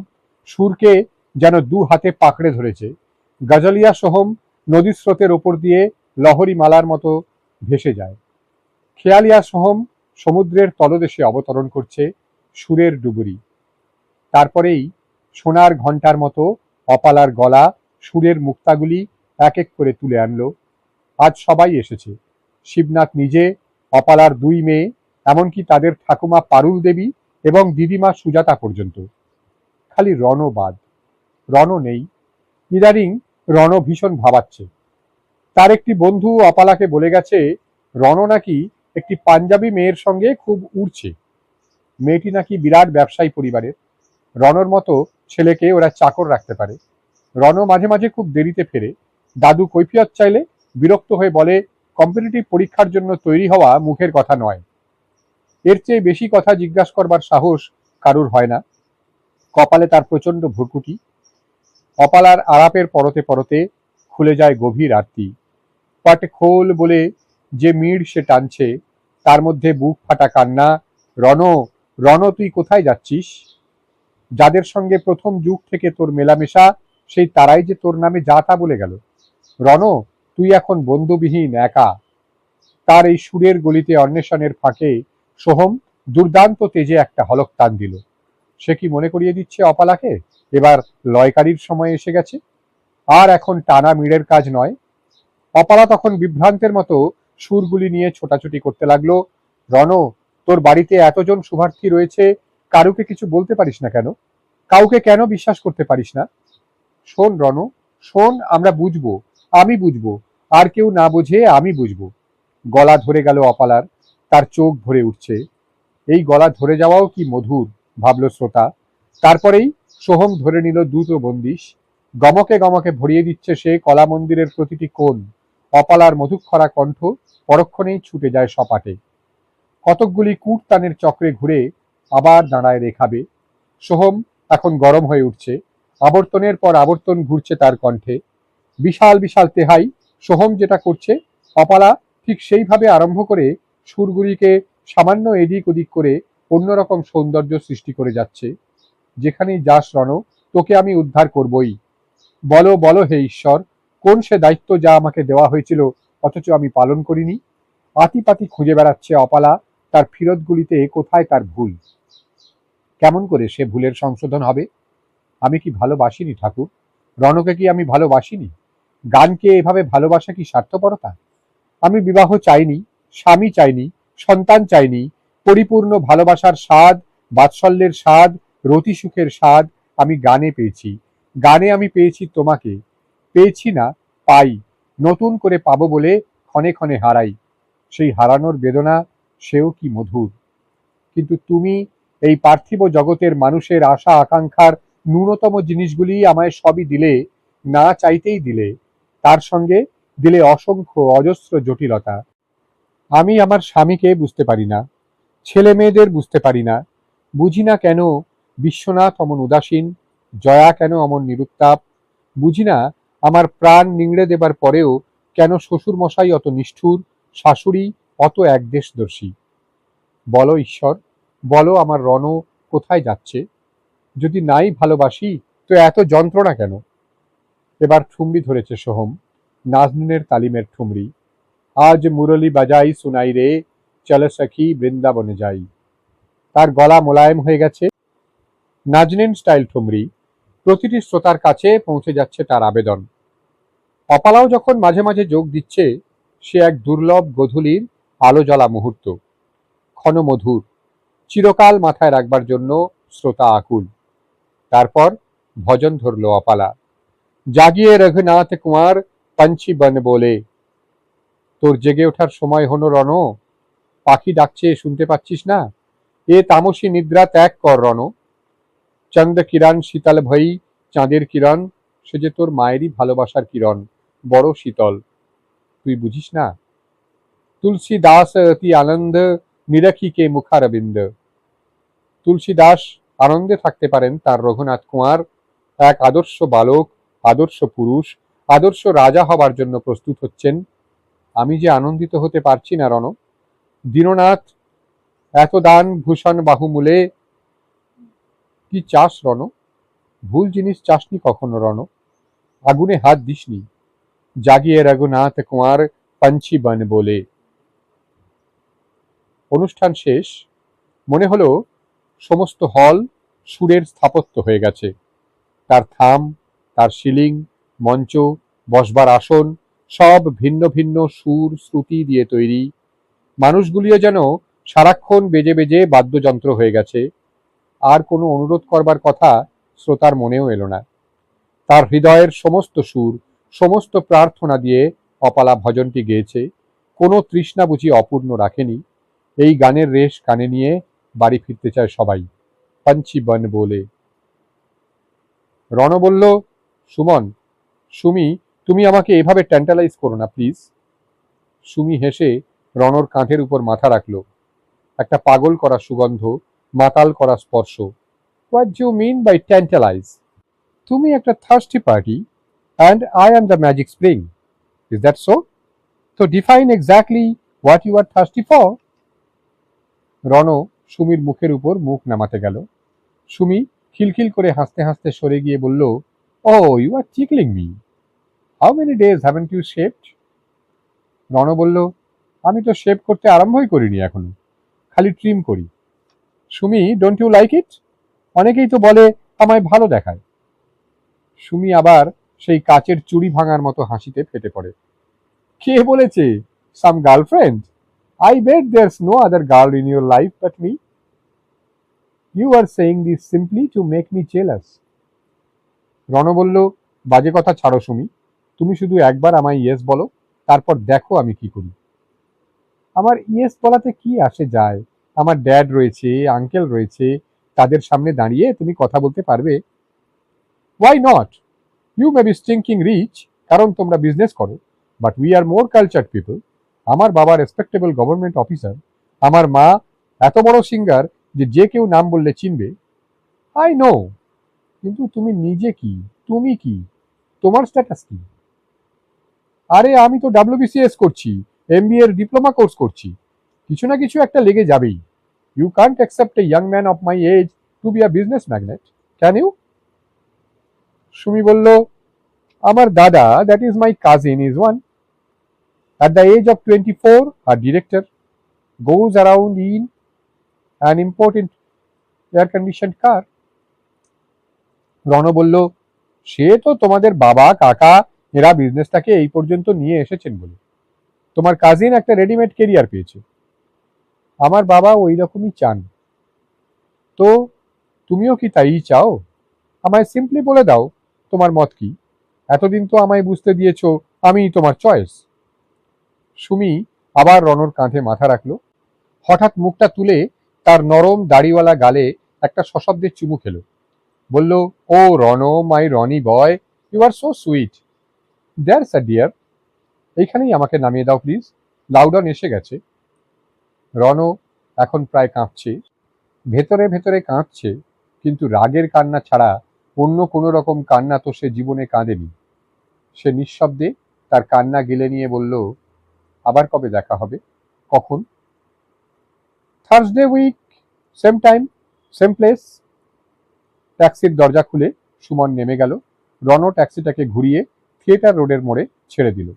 সুরকে যেন 2 হাতে পাকড়ে ধরেছে। গজলিয়া সোহম নদীর স্রোতের ওপর দিয়ে লহরী মালার মতো ভেসে যায়। খেয়ালিয়া সোহম সমুদ্রের তলদেশে অবতরণ করছে সুরের ডুবুরি। তারপরেই সোনার ঘণ্টার মতো অপালার গলা সুরের মুক্তাগুলি এক এক করে তুলে আনলো। আজ সবাই এসেছে, শিবনাথ নিজে, অপালার 2 মেয়ে, এমনকি তাদের ঠাকুমা পারুল দেবী এবং দিদিমা সুজাতা পর্যন্ত। খালি রণ বাদ। রণ নেই। ইদারিং রণ ভীষণ ভাবাচ্ছে। তার একটি বন্ধু অপালাকে বলে গেছে রণ নাকি একটি পাঞ্জাবি মেয়ের সঙ্গে খুব উড়ছে। মেয়েটি নাকি বিরাট ব্যবসায়ী পরিবারের। রণর মতো ছেলেকে ওরা চাকর রাখতে পারে। রণ মাঝে মাঝে খুব দেরিতে ফেরে। দাদু কৈফিয়ত চাইলে বিরক্ত হয়ে বলে, কম্পিটিটিভ পরীক্ষার জন্য তৈরি হওয়া মুখের কথা নয়। এর চেয়ে বেশি কথা জিজ্ঞাসা করবার সাহস কারুর হয় না। কপালে তার প্রচন্ড ভ্রুকুটি। অপালার আরাপের পরতে পরতে খুলে যায় গভীর আরতি। পাটে খোল বলে যে মিড় সে টানছে, তার মধ্যে বুক ফাটা কান্না। রণ, রণ, তুই কোথায় যাচ্ছিস? যাদের সঙ্গে প্রথম যুগ থেকে তোর মেলামেশা, সেই তারাই যে তোর নামে যা তা বলে গেল। রণ, তুই এখন বন্ধুবিহীন, একা। তার এই সুরের গলিতে অন্বেষণের ফাঁকে সোহম দুর্দান্ত তেজে একটা হলক টান দিল। সে কি মনে করিয়ে দিচ্ছে অপালাকে এবার লয়কারির সময় এসে গেছে, আর এখন টানা মিড়ের কাজ নয়। অপালা তখন বিভ্রান্তের মতো সুরগুলি নিয়ে ছোটাছুটি করতে লাগলো। রণ, তোর বাড়িতে এতজন শুভার্থী রয়েছে, কারুকে কিছু বলতে পারিস না কেন? কাউকে কেন বিশ্বাস করতে পারিস না? শোন রণ, শোন, আমরা বুঝবো, আমি বুঝবো, আর কেউ না বোঝে আমি বুঝবো। গলা ধরে গেল অপালার, তার চোখ ভরে উঠছে। এই গলা ধরে যাওয়াও কি মধুর, ভাবল শ্রোতা। তারপরেই সোহম ধরে নিল দ্রুত বন্দিশ। গমকে গমকে ভরিয়ে দিচ্ছে সে কলা মন্দিরের প্রতিটি কোণ। অপালার মধুক্ষরা কণ্ঠ পরক্ষণেই ছুটে যায় সপাটে। কতকগুলি কুটতানের চক্রে ঘুরে আবার দাঁড়ায় রেখাবে। সোহম এখন গরম হয়ে উঠছে। আবর্তনের পর আবর্তন ঘুরছে তার কণ্ঠে। বিশাল বিশাল তেহাই সোহম যেটা করছে, অপালা ঠিক সেইভাবে আরম্ভ করে সুরগুলিকে সামান্য এদিক ওদিক করে অন্যরকম সৌন্দর্য সৃষ্টি করে যাচ্ছে। যেখানেই যাস রণ, তোকে আমি উদ্ধার করবই। বলো বলো হে ঈশ্বর, কোন সে দায়িত্ব যা আমাকে দেওয়া হয়েছিল অথচ আমি পালন করিনি? আতিপাতি খুঁজে বেড়াচ্ছে অপালা তার ফিরতগুলিতে কোথায় তার ভুল। কেমন করে সে ভুলের সংশোধন হবে? আমি কি ভালোবাসিনি ঠাকুর? রণকে কি আমি ভালোবাসিনি? গানকে এভাবে ভালোবাসা কি স্বার্থপরতা? আমি বিবাহ চাইনি, স্বামী চাইনি, সন্তান চাইনি, পরিপূর্ণ ভালোবাসার স্বাদ, বাৎসল্যের স্বাদ, রতি সুখের স্বাদ আমি গানে পেয়েছি। গানে আমি পেয়েছি তোমাকে। পেয়েছি না, পাই, নতুন করে পাবো বলে ক্ষণে ক্ষণে হারাই। সেই হারানোর বেদনা সেও কি মধুর। কিন্তু তুমি এই পার্থিব জগতের মানুষের আশা আকাঙ্ক্ষার ন্যূনতম জিনিসগুলি আমায় সবই দিলে, না চাইতেই দিলে। তার সঙ্গে দিলে অসংখ্য অজস্র জটিলতা। আমি আমার স্বামীকে বুঝতে পারি না, ছেলে মেয়েদের বুঝতে পারি না। বুঝি না কেন বিশ্বনাথ অমন উদাসীন, জয়া কেন অমন নিরুত্তাপ। বুঝি না আমার প্রাণ নিংড়ে দেবার পরেও কেন শ্বশুর মশাই অত নিষ্ঠুর, শাশুড়ি অত একদেশদর্শী। বলো ঈশ্বর, বলো আমার রণ কোথায় যাচ্ছে। যদি নাই ভালোবাসি তো এত যন্ত্রণা কেন। এবার ঠুমরি ধরেছে সোহম, নাজনীনের তালিমের ঠুমরি। আজ মুরলি বাজাই সুনাই রে, চল সখী বৃন্দাবনে যাই। তার গলা মোলায়েম হয়ে গেছে। নাজনীন স্টাইল ঠুমরি প্রতিটি শ্রোতার কাছে পৌঁছে যাচ্ছে তার আবেদন। অপালাও যখন মাঝে মাঝে যোগ দিচ্ছে, সে এক দুর্লভ গোধূলির আলো জ্বলা মুহূর্ত, ক্ষণমধুর, চিরকাল মাথায় রাখবার জন্য শ্রোতা আকুল। তারপর ভজন ধরল অপালা। জাগিয়ে রঘুনাথ কুমার, পঞ্ছি বন বলে। তোর জেগে ওঠার সময় হলো রণ, পাখি ডাকছে শুনতে পাচ্ছিস না। এ তামসী নিদ্রা ত্যাগ কর রণ। চন্দ্র কিরণ শীতল ভই, চাঁদের কিরণ সে যে তোর মায়েরই ভালোবাসার কিরণ, বড় শীতল, তুই বুঝিস না। তুলসী দাস অতি আনন্দ, নিরখি কে মুখারবিন্দ। তুলসী দাস আনন্দে থাকতে পারেন তার রঘুনাথ কুমার এক আদর্শ বালক, আদর্শ পুরুষ, আদর্শ রাজা হবার জন্য প্রস্তুত হচ্ছেন। আমি যে আনন্দিত হতে পারছি না রণ। দীননাথ, এত দান ভূষণ বাহুমূলে। কি চাস রণ? ভুল জিনিস চাসনি কখনো রণ। আগুনে হাত দিসনি। জাগিয়ে রঘুনাথ কুমার, পঞ্ছি বন বলে। অনুষ্ঠান শেষ। মনে হলো সমস্ত হল সুরের স্থাপত্য হয়ে গেছে। তার থাম, তার শিলিং, মঞ্চ, বসবার আসন সব ভিন্ন ভিন্ন সুর শ্রুতি দিয়ে তৈরি। মানুষগুলিও যেন সারাক্ষণ বেজে বেজে বাদ্যযন্ত্র হয়ে গেছে। আর কোনো অনুরোধ করবার কথা শ্রোতার মনেও এলো না। তার হৃদয়ের সমস্ত সুর, সমস্ত প্রার্থনা দিয়ে অপালা ভজনটি গেয়েছে। কোনো তৃষ্ণা বুঝি অপূর্ণ রাখেনি। এই গানের রেশ কানে নিয়ে বাড়ি ফিরতে চায় সবাই, পঞ্ছি বন বলে। রণ বলল, সুমন, সুমি, তুমি আমাকে এভাবে ট্যান্টালাইজ করো না প্লিজ। সুমি হেসে রণর কাঁধের উপর মাথা রাখল। একটা পাগল করা সুগন্ধ, মাতাল করা স্পর্শ। What do you mean by tantalize? তুমি একটা thirsty party and I am the magic spring. Is that so? তো define exactly what you are thirsty for. Ron সুমির মুখের উপর মুখ নামাতে গেল। সুমি খিলখিল করে হাসতে হাসতে সরে গিয়ে বলল, oh you are tickling me. How many days haven't you shaved? Ron বলল, আমি তো শেভ করতে আরম্ভই করিনি এখনো, খালি ট্রিম করি। Sumi, don't you like it? অনেকেই তো বলে আমায় ভালো দেখায়। সুমি আবার সেই কাচের চুড়ি ভাঙার মতো হাসিতে ফেটে পড়ে। কে বলেছে? Some girlfriend? I bet there's no other girl in your life but me. You are saying this simply to make me jealous. Ron বলল, বাজে কথা ছাড়ো সুমি, তুমি শুধু একবার আমায় ইয়েস বলো, তারপর দেখো আমি কি করি। আমার ইয়েস বলাতে কি আসে যায়? আমার ড্যাড রয়েছে, আঙ্কেল রয়েছে, তাদের সামনে দাঁড়িয়ে তুমি কথা বলতে পারবে? Why not? You may be stinking rich, কারণ তোমরা বিজনেস করো, but we are more cultured people. আমার বাবা রেসপেক্টেবল গভর্নমেন্ট অফিসার, আমার মা এত বড় সিঙ্গার যে যে কেউ নাম বললে চিনবে। আই নো, কিন্তু তুমি নিজে কি? তুমি কি? তোমার স্ট্যাটাস কি? আরে আমি তো ডাব্লিউবিসিএস করছি, এমবিএ এর ডিপ্লোমা কোর্স করছি, কিছু না কিছু একটা লেগে যাবেই। You can't accept a young man of my age to be a business magnate, can you? Sumi বলল, আমার দাদা, that is my cousin, is one. At the age of 24, our director goes around in an important air-conditioned car. রণ বলল, সে তো তোমাদের বাবা কাকা এরা বিজনেসটাকে এই পর্যন্ত নিয়ে এসেছেন বলে। তোমার কাজিন একটা রেডিমেড কেরিয়ার পেয়েছে। আমার বাবা ওই রকমই চান। তো তুমিও কি তাই চাও? আমায় সিম্পলি বলে দাও তোমার মত কি। এতদিন তো আমায় বুঝতে দিয়েছো আমিই তোমার চয়েস। সুমি আবার রণর কাঁধে মাথা রাখলো। হঠাৎ মুখটা তুলে তার নরম দাড়িওয়ালা গালে একটা সশব্দে চুমু খেলো। বলল, oh Ron, my Ronnie boy, you are so sweet. That's a dear. এইখানেই আমাকে নামিয়ে দাও প্লিজ, লাউডন এসে গেছে। রণ এখন প্রায় কাঁপছে, ভেতরে ভেতরে কাঁদছে, কিন্তু রাগের কান্না ছাড়া অন্য কোনো রকম কান্না তো সে জীবনে কাঁদেনি। সে নিঃশব্দে তার কান্না গিলে নিয়ে বলল, আবার কবে দেখা হবে, কখন? Thursday week, same time, same place. ট্যাক্সির দরজা খুলে সুমন নেমে গেল। রণ ট্যাক্সিটাকে ঘুরিয়ে থিয়েটার রোডের মোড়ে ছেড়ে দিল।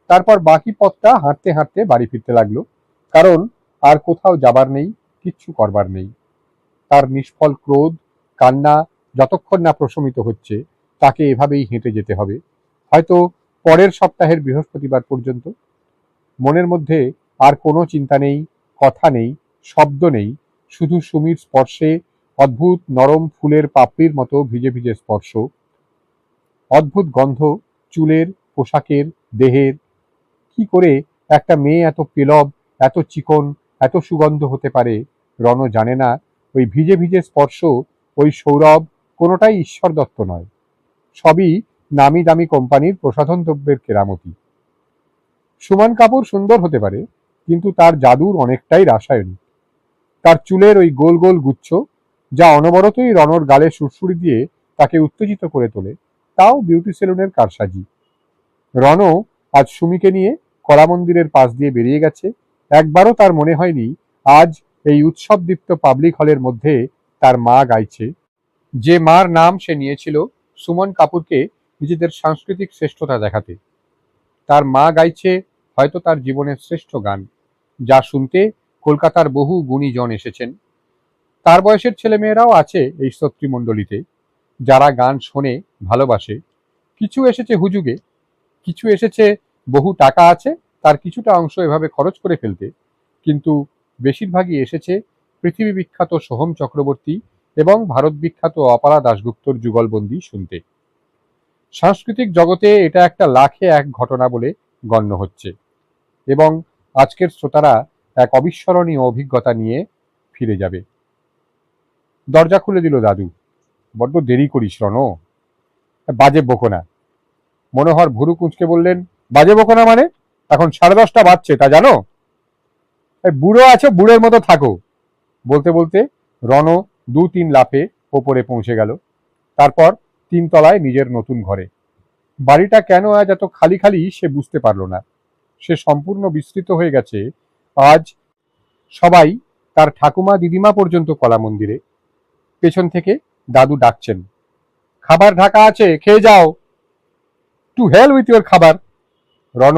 তারপর বাকি পথটা হাঁটতে হাঁটতে বাড়ি ফিরতে লাগলো, কারণ আর কোথাও যাবার নেই, কিচ্ছু করবার নেই। তার নিষ্ফল ক্রোধ, কান্না যতক্ষণ না প্রশমিত হচ্ছে, তাকে এভাবেই হেঁটে যেতে হবে, হয়তো পরের সপ্তাহের বৃহস্পতিবার পর্যন্ত। মনের মধ্যে আর কোনো চিন্তা নেই, কথা নেই, শব্দ নেই, শুধু সুমির স্পর্শে, অদ্ভুত নরম ফুলের পাপড়ির মতো ভিজে ভিজে স্পর্শ, অদ্ভুত গন্ধ চুলের, পোশাকের, দেহের। কি করে একটা মেয়ে এত পেলব, এত চিকন, এত সুগন্ধ হতে পারে? রণ জানে না। ওই ভিজে ভিজে স্পর্শ, ওই সৌরভ, কোনোটাই ঈশ্বর দত্ত নয়, সবই নামি দামি কোম্পানির প্রসাধন দ্রব্যের কেরামতি। সুমন কাপুর সুন্দর হতে পারে, কিন্তু তার জাদুর অনেকটাই রাসায়নিক। তার চুলের ওই গোল গোল গুচ্ছ, যা অনবরতই রণর গালে সুরসুরি দিয়ে তাকে উত্তেজিত করে তোলে, তাও বিউটি সেলুনের কারসাজি। রণ আজ সুমিকে নিয়ে কলা মন্দিরের পাশ দিয়ে বেরিয়ে গেছে। একবারও তার মনে হয়নি আজ এই উৎসবদীপ্ত পাবলিক হলের মধ্যে তার মা গাইছে, যে মার নাম সে নিয়েছিল সুমন কাপুরকে নিজেদের সাংস্কৃতিক শ্রেষ্ঠতা দেখাতে। তার মা গাইছে হয়তো তার জীবনের শ্রেষ্ঠ গান, যা শুনতে কলকাতার বহু গুণীজন এসেছেন। তার বয়সের ছেলেমেয়েরাও আছে এই শ্রোতৃমণ্ডলীতে, যারা গান শোনে, ভালোবাসে। কিছু এসেছে হুজুগে, কিছু এসেছে বহু টাকা আছে তার কিছুটা অংশ এভাবে খরচ করে ফেলতে, কিন্তু বেশিরভাগই এসেছে পৃথিবী বিখ্যাত সোহম চক্রবর্তী এবং ভারত বিখ্যাত অপরা দাশগুপ্তর যুগলবন্দি শুনতে। সাংস্কৃতিক জগতে এটা একটা লাখে এক ঘটনা বলে গণ্য হচ্ছে, এবং আজকের শ্রোতারা এক অবিস্মরণীয় অভিজ্ঞতা নিয়ে ফিরে যাবে। দরজা খুলে দিল দাদু। বড্ড দেরি করিস রণ, বাজে বকো না। মনোহর ভুরু কুঁচকে বললেন, বাজে বকো না মানে? এখন 10:30 বাজছে, তা জানো? বুড়ো আছো, বুড়োর মতো থাকো। বলতে বলতে রণ 2-3 লাফে ওপরে পৌঁছে গেল। তারপর 3 তলায় নিজের নতুন ঘরে। বাড়িটা কেন আজ এত খালি খালি সে বুঝতে পারল না। সে সম্পূর্ণ বিস্তৃত হয়ে গেছে। আজ সবাই, তার ঠাকুমা দিদিমা পর্যন্ত কলা মন্দিরে। পেছন থেকে দাদু ডাকছেন, খাবার ঢাকা আছে, খেয়ে যাও। টু হেল উইথ ইউর খাবার। রণ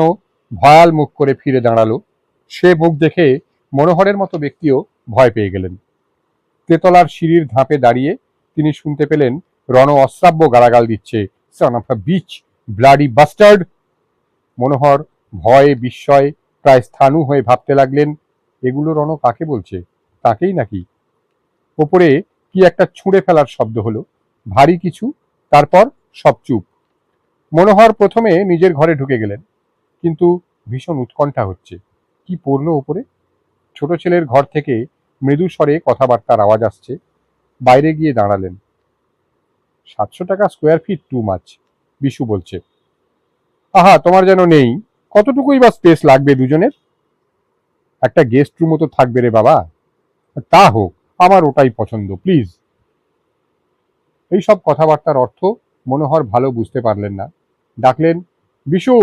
ভয়াল মুখ করে ফিরে দাঁড়ালো। সে মুখ দেখে মনোহরের মতো ব্যক্তিও ভয় পেয়ে গেলেন। তেতলার সিঁড়ির ধাপে দাঁড়িয়ে তিনি শুনতে পেলেন রণ অশ্রাব্য গালাগাল দিচ্ছে, son of a bitch, bloody bastard. Manohar ভয়ে বিস্ময়ে প্রায় স্থাণু হয়ে ভাবতে লাগলেন, এগুলো রণ কাকে বলছে? তাকেই নাকি? ওপরে কি একটা ছুঁড়ে ফেলার শব্দ হলো, ভারী কিছু। তারপর সব চুপ। মনোহর প্রথমে নিজের ঘরে ঢুকে গেলেন, কিন্তু ভীষণ উৎকণ্ঠা হচ্ছে। কি পড়ল ওপরে? ছোট ছেলের ঘর থেকে মৃদু স্বরে কথাবার্তার আওয়াজ আসছে। বাইরে গিয়ে দাঁড়ালেন। 700 টাকা square feet too much, Bishu বলছে। আহা, তোমার যেন নেই, কতটুকুই বা স্পেস লাগবে দুজনের? একটা গেস্ট রুমও তো থাকবে রে বাবা। তা হোক, আমার ওটাই পছন্দ, প্লিজ। এই সব কথাবার্তার অর্থ মনোহর ভালো বুঝতে পারলেন না। ডাকলেন, বিশু।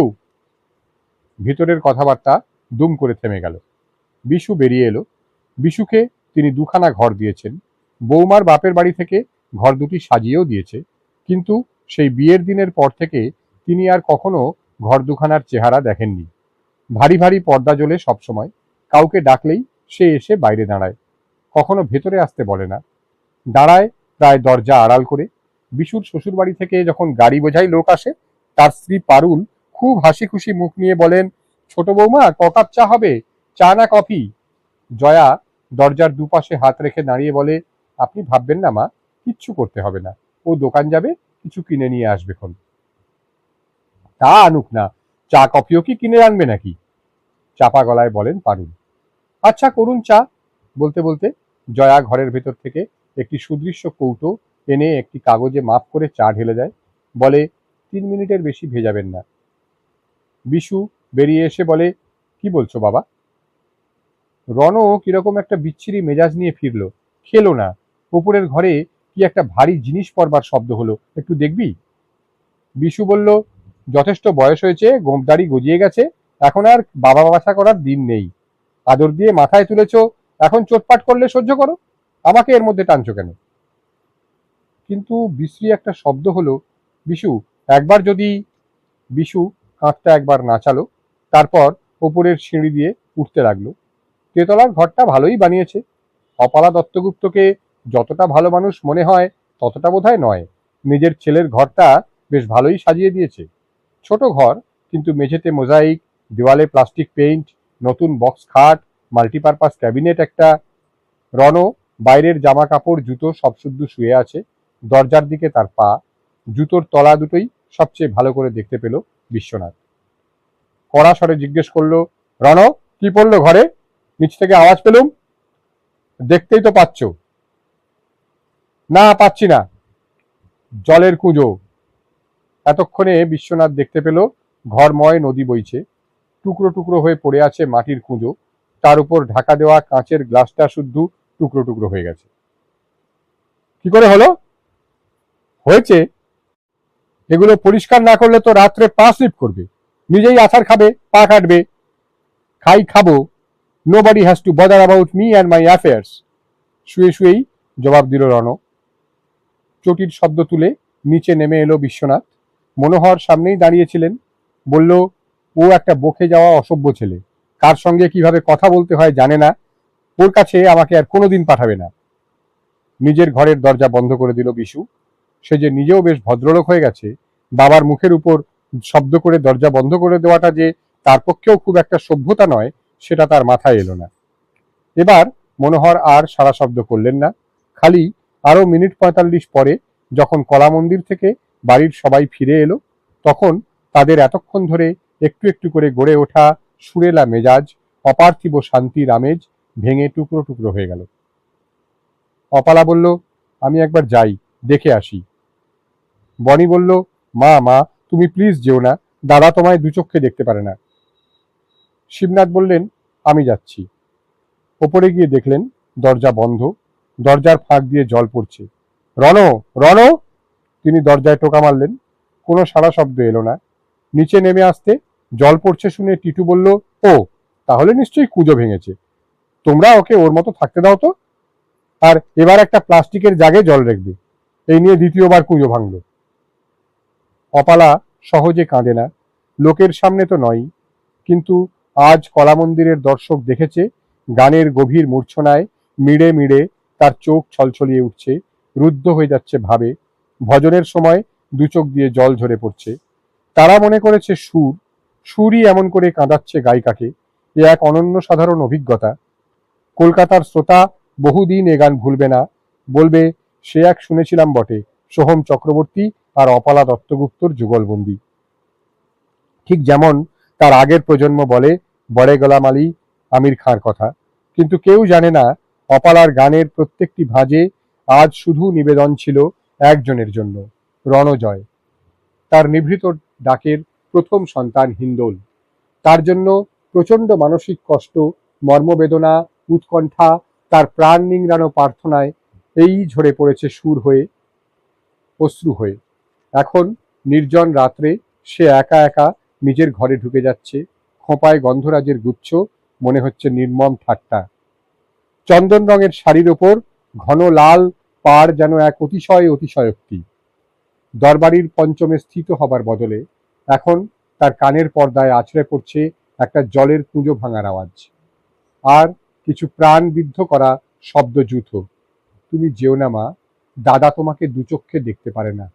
ভিতরের কথাবার্তা দুম করে থেমে গেল। বিশু বেরিয়ে এলো। বিশুকে তিনি 2খানা ঘর দিয়েছেন। বৌমার বাপের বাড়ি থেকে ঘর দুটি সাজিয়েও দিয়েছে, কিন্তু সেই বিয়ের দিনের পর থেকে তিনি আর কখনো ঘর 2খানার চেহারা দেখেননি। ভারী ভারী পর্দা জ্বলে সবসময়। কাউকে ডাকলেই সে এসে বাইরে দাঁড়ায়, কখনো ভেতরে আসতে বলে না। দাঁড়ায় প্রায় দরজা আড়াল করে। বিশুর শ্বশুর বাড়ি থেকে যখন গাড়ি বোঝাই লোক আসে, তার স্ত্রী পারুল খুব হাসি খুশি মুখ নিয়ে বলেন, ছোট বৌমা, ক কাপ চা হবে? চা না কফি? জয়া দরজার দুপাশে হাত রেখে দাঁড়িয়ে বলে, আপনি ভাববেন না মা, কিচ্ছু করতে হবে না, ও দোকান যাবে, কিছু কিনে নিয়ে আসবেক্ষণ। তা আনুক না, চা কফিও কি কিনে আনবে নাকি? চাপা গলায় বলেন পারুল। আচ্ছা করুন চা। বলতে বলতে জয়া ঘরের ভেতর থেকে একটি সুদৃশ্য কৌটো এনে একটি কাগজে মাপ করে চা ঢেলে দেয়, বলে 3 মিনিটের বেশি ভেজাবেন না। বিশু বেরিয়ে এসে বলে, কি বলছো বাবা? রনও কিরকম একটা বিচ্ছিরি মেজাজ নিয়ে ফিরল। খেলো না, উপরের ঘরে কি একটা ভারী জিনিস পড়বার শব্দ হলো, একটু দেখবি? বিশু বলল, যথেষ্ট বয়স হয়েছে, গোঁফদাড়ি গজিয়ে গেছে, এখন আর বাবা বাছা করার দিন নেই। আদর দিয়ে মাথায় তুলেছ, এখন চোটপাট করলে সহ্য করো, আমাকে এর মধ্যে টানছো কেন? কিন্তু বিশ্রী একটা শব্দ হলো। বিশু একবার যদি বিশু কাঁধটা একবার নাচালো, তারপর ওপরের সিঁড়ি দিয়ে উঠতে লাগলো। তেতলার ঘরটা ভালোই বানিয়েছে। অপালা দত্তগুপ্তকে যতটা ভালো মানুষ মনে হয় ততটা বোধহয় নয়। নিজের ছেলের ঘরটা বেশ ভালোই সাজিয়ে দিয়েছে। ছোট ঘর, কিন্তু মেঝেতে মোজাইক, দেওয়ালে প্লাস্টিক পেইন্ট, নতুন বক্স খাট, মাল্টিপারপাস ক্যাবিনেট একটা। রণ বাইরের জামা কাপড় জুতো সব শুদ্ধ শুয়ে আছে। দরজার দিকে তার পা, জুতোর তলা দুটোই সবচেয়ে ভালো করে দেখতে পেল বিশ্বনাথ। কড়া স্বরে জিজ্ঞেস করলো, রণ, কি পড়লো ঘরে? নিচ থেকে আওয়াজ পেলুম। দেখতেই তো পাচ্ছ। না, পাচ্ছি না। জলের কুঁজো। এতক্ষণে বিশ্বনাথ দেখতে পেল ঘরময় নদী বইছে, টুকরো টুকরো হয়ে পড়ে আছে মাটির কুঁজো, তার উপর ঢাকা দেওয়া কাঁচের গ্লাসটা শুদ্ধ টুকরো টুকরো হয়ে গেছে। কি করে হলো? হয়েছে, এগুলো পরিষ্কার না করলে তো রাত্রে পা স্লিপ করবে, নিজেই আছাড় খাবে, পা কাটবে। খাবো, nobody has to bother about me and my affairs. শুয়ে শুয়েই জবাব দিল রণ। চটির শব্দ তুলে নিচে নেমে এলো বিশ্বনাথ। মনোহর সামনেই দাঁড়িয়েছিলেন। বলল, ও একটা বকে যাওয়া অসভ্য ছেলে, কার সঙ্গে কিভাবে কথা বলতে হয় জানে না, ওর কাছে আমাকে আর কোনোদিন পাঠাবে না। নিজের ঘরের দরজা বন্ধ করে দিল বিশু। সে যে নিজেও বেশ ভদ্রলোক হয়ে গেছে, বাবার মুখের উপর শব্দ করে দরজা বন্ধ করে দেওয়াটা যে তার পক্ষেও খুব একটা সভ্যতা নয়, সেটা তার মাথায় এলো না। এবার মনোহর আর সারা শব্দ করলেন না। খালি আরো মিনিট 45 পরে যখন কলা মন্দির থেকে বাড়ির সবাই ফিরে এলো, তখন তাদের এতক্ষণ ধরে একটু একটু করে গড়ে ওঠা সুরেলা মেজাজ, অপার্থিব শান্তির আমেজ ভেঙে টুকরো টুকরো হয়ে গেল। অপালা বলল, আমি একবার যাই, দেখে আসি। বনি বলল, মা মা, তুমি প্লিজ যেও না, দাদা তোমায় দু চক্ষে দেখতে পারে না। শিবনাথ বললেন, আমি যাচ্ছি। ওপরে গিয়ে দেখলেন দরজা বন্ধ, দরজার ফাঁক দিয়ে জল পড়ছে। রণ, রণ! তিনি দরজায় টোকা মারলেন, কোনো সাড়া শব্দ এলো না। নিচে নেমে আসতে জল পড়ছে শুনে টিটু বলল, ও, তাহলে নিশ্চয়ই কুঁজো ভেঙেছে, তোমরা ওকে ওর মতো থাকতে দাও তো, আর এবার একটা প্লাস্টিকের জাগে জল রাখবে। এই নিয়ে দ্বিতীয়বার কুঁজো ভাঙল। অপালা সহজে কাঁদে না, লোকের সামনে তো নয়, কিন্তু আজ কলা মন্দিরের দর্শক দেখেছে গানের গভীর মূর্ছনায় মিড়ে মিড়ে তার চোখ ছলছলিয়ে উঠছে, রুদ্ধ হয়ে যাচ্ছে ভাবে। ভজনের সময় দু চোখ দিয়ে জল ঝরে পড়ছে। তারা মনে করেছে সুরই এমন করে কাঁদাচ্ছে গায়িকাকে। এ এক অনন্য সাধারণ অভিজ্ঞতা। কলকাতার শ্রোতা বহুদিন এ গান ভুলবে না, বলবে, সে এক শুনেছিলাম বটে, সোহম চক্রবর্তী আর অপালা দত্তগুপ্তর যুগলবন্দি। ঠিক যেমন তার আগের প্রজন্ম বলে বড়ে গোলাম আলী, আমির খাঁর কথা। কিন্তু কেউ জানে না অপালার গানের প্রত্যেকটি ভাঁজে আজ শুধু নিবেদন ছিল একজনের জন্য, রণজয়। তার নিভৃত ডাকের প্রথম সন্তান হিন্দোল। তার জন্য প্রচণ্ড মানসিক কষ্ট, মর্মবেদনা, উৎকণ্ঠা, তার প্রাণ নিংড়ানো প্রার্থনায় এই ঝরে পড়েছে সুর হয়ে, অশ্রু হয়ে। এখন নির্জন রাত্রে সে একা একা নিজের ঘরে ঢুকে যাচ্ছে। খোঁপায় গন্ধরাজের গুচ্ছ, মনে হচ্ছে নির্মম ঠাট্টা। চন্দন রঙের শাড়ির ওপর ঘন লাল পাড় যেন এক অতিশয়োক্তি। দরবারির পঞ্চমে স্থিত হবার বদলে এখন তার কানের পর্দায় আছড়ে পড়ছে একটা জলের কুঁজো ভাঙার আওয়াজ, আর কিছু প্রাণ বিদ্ধ করা শব্দযূথ। তুমি যেও না মা, দাদা তোমাকে দু চক্ষে দেখতে পারে না।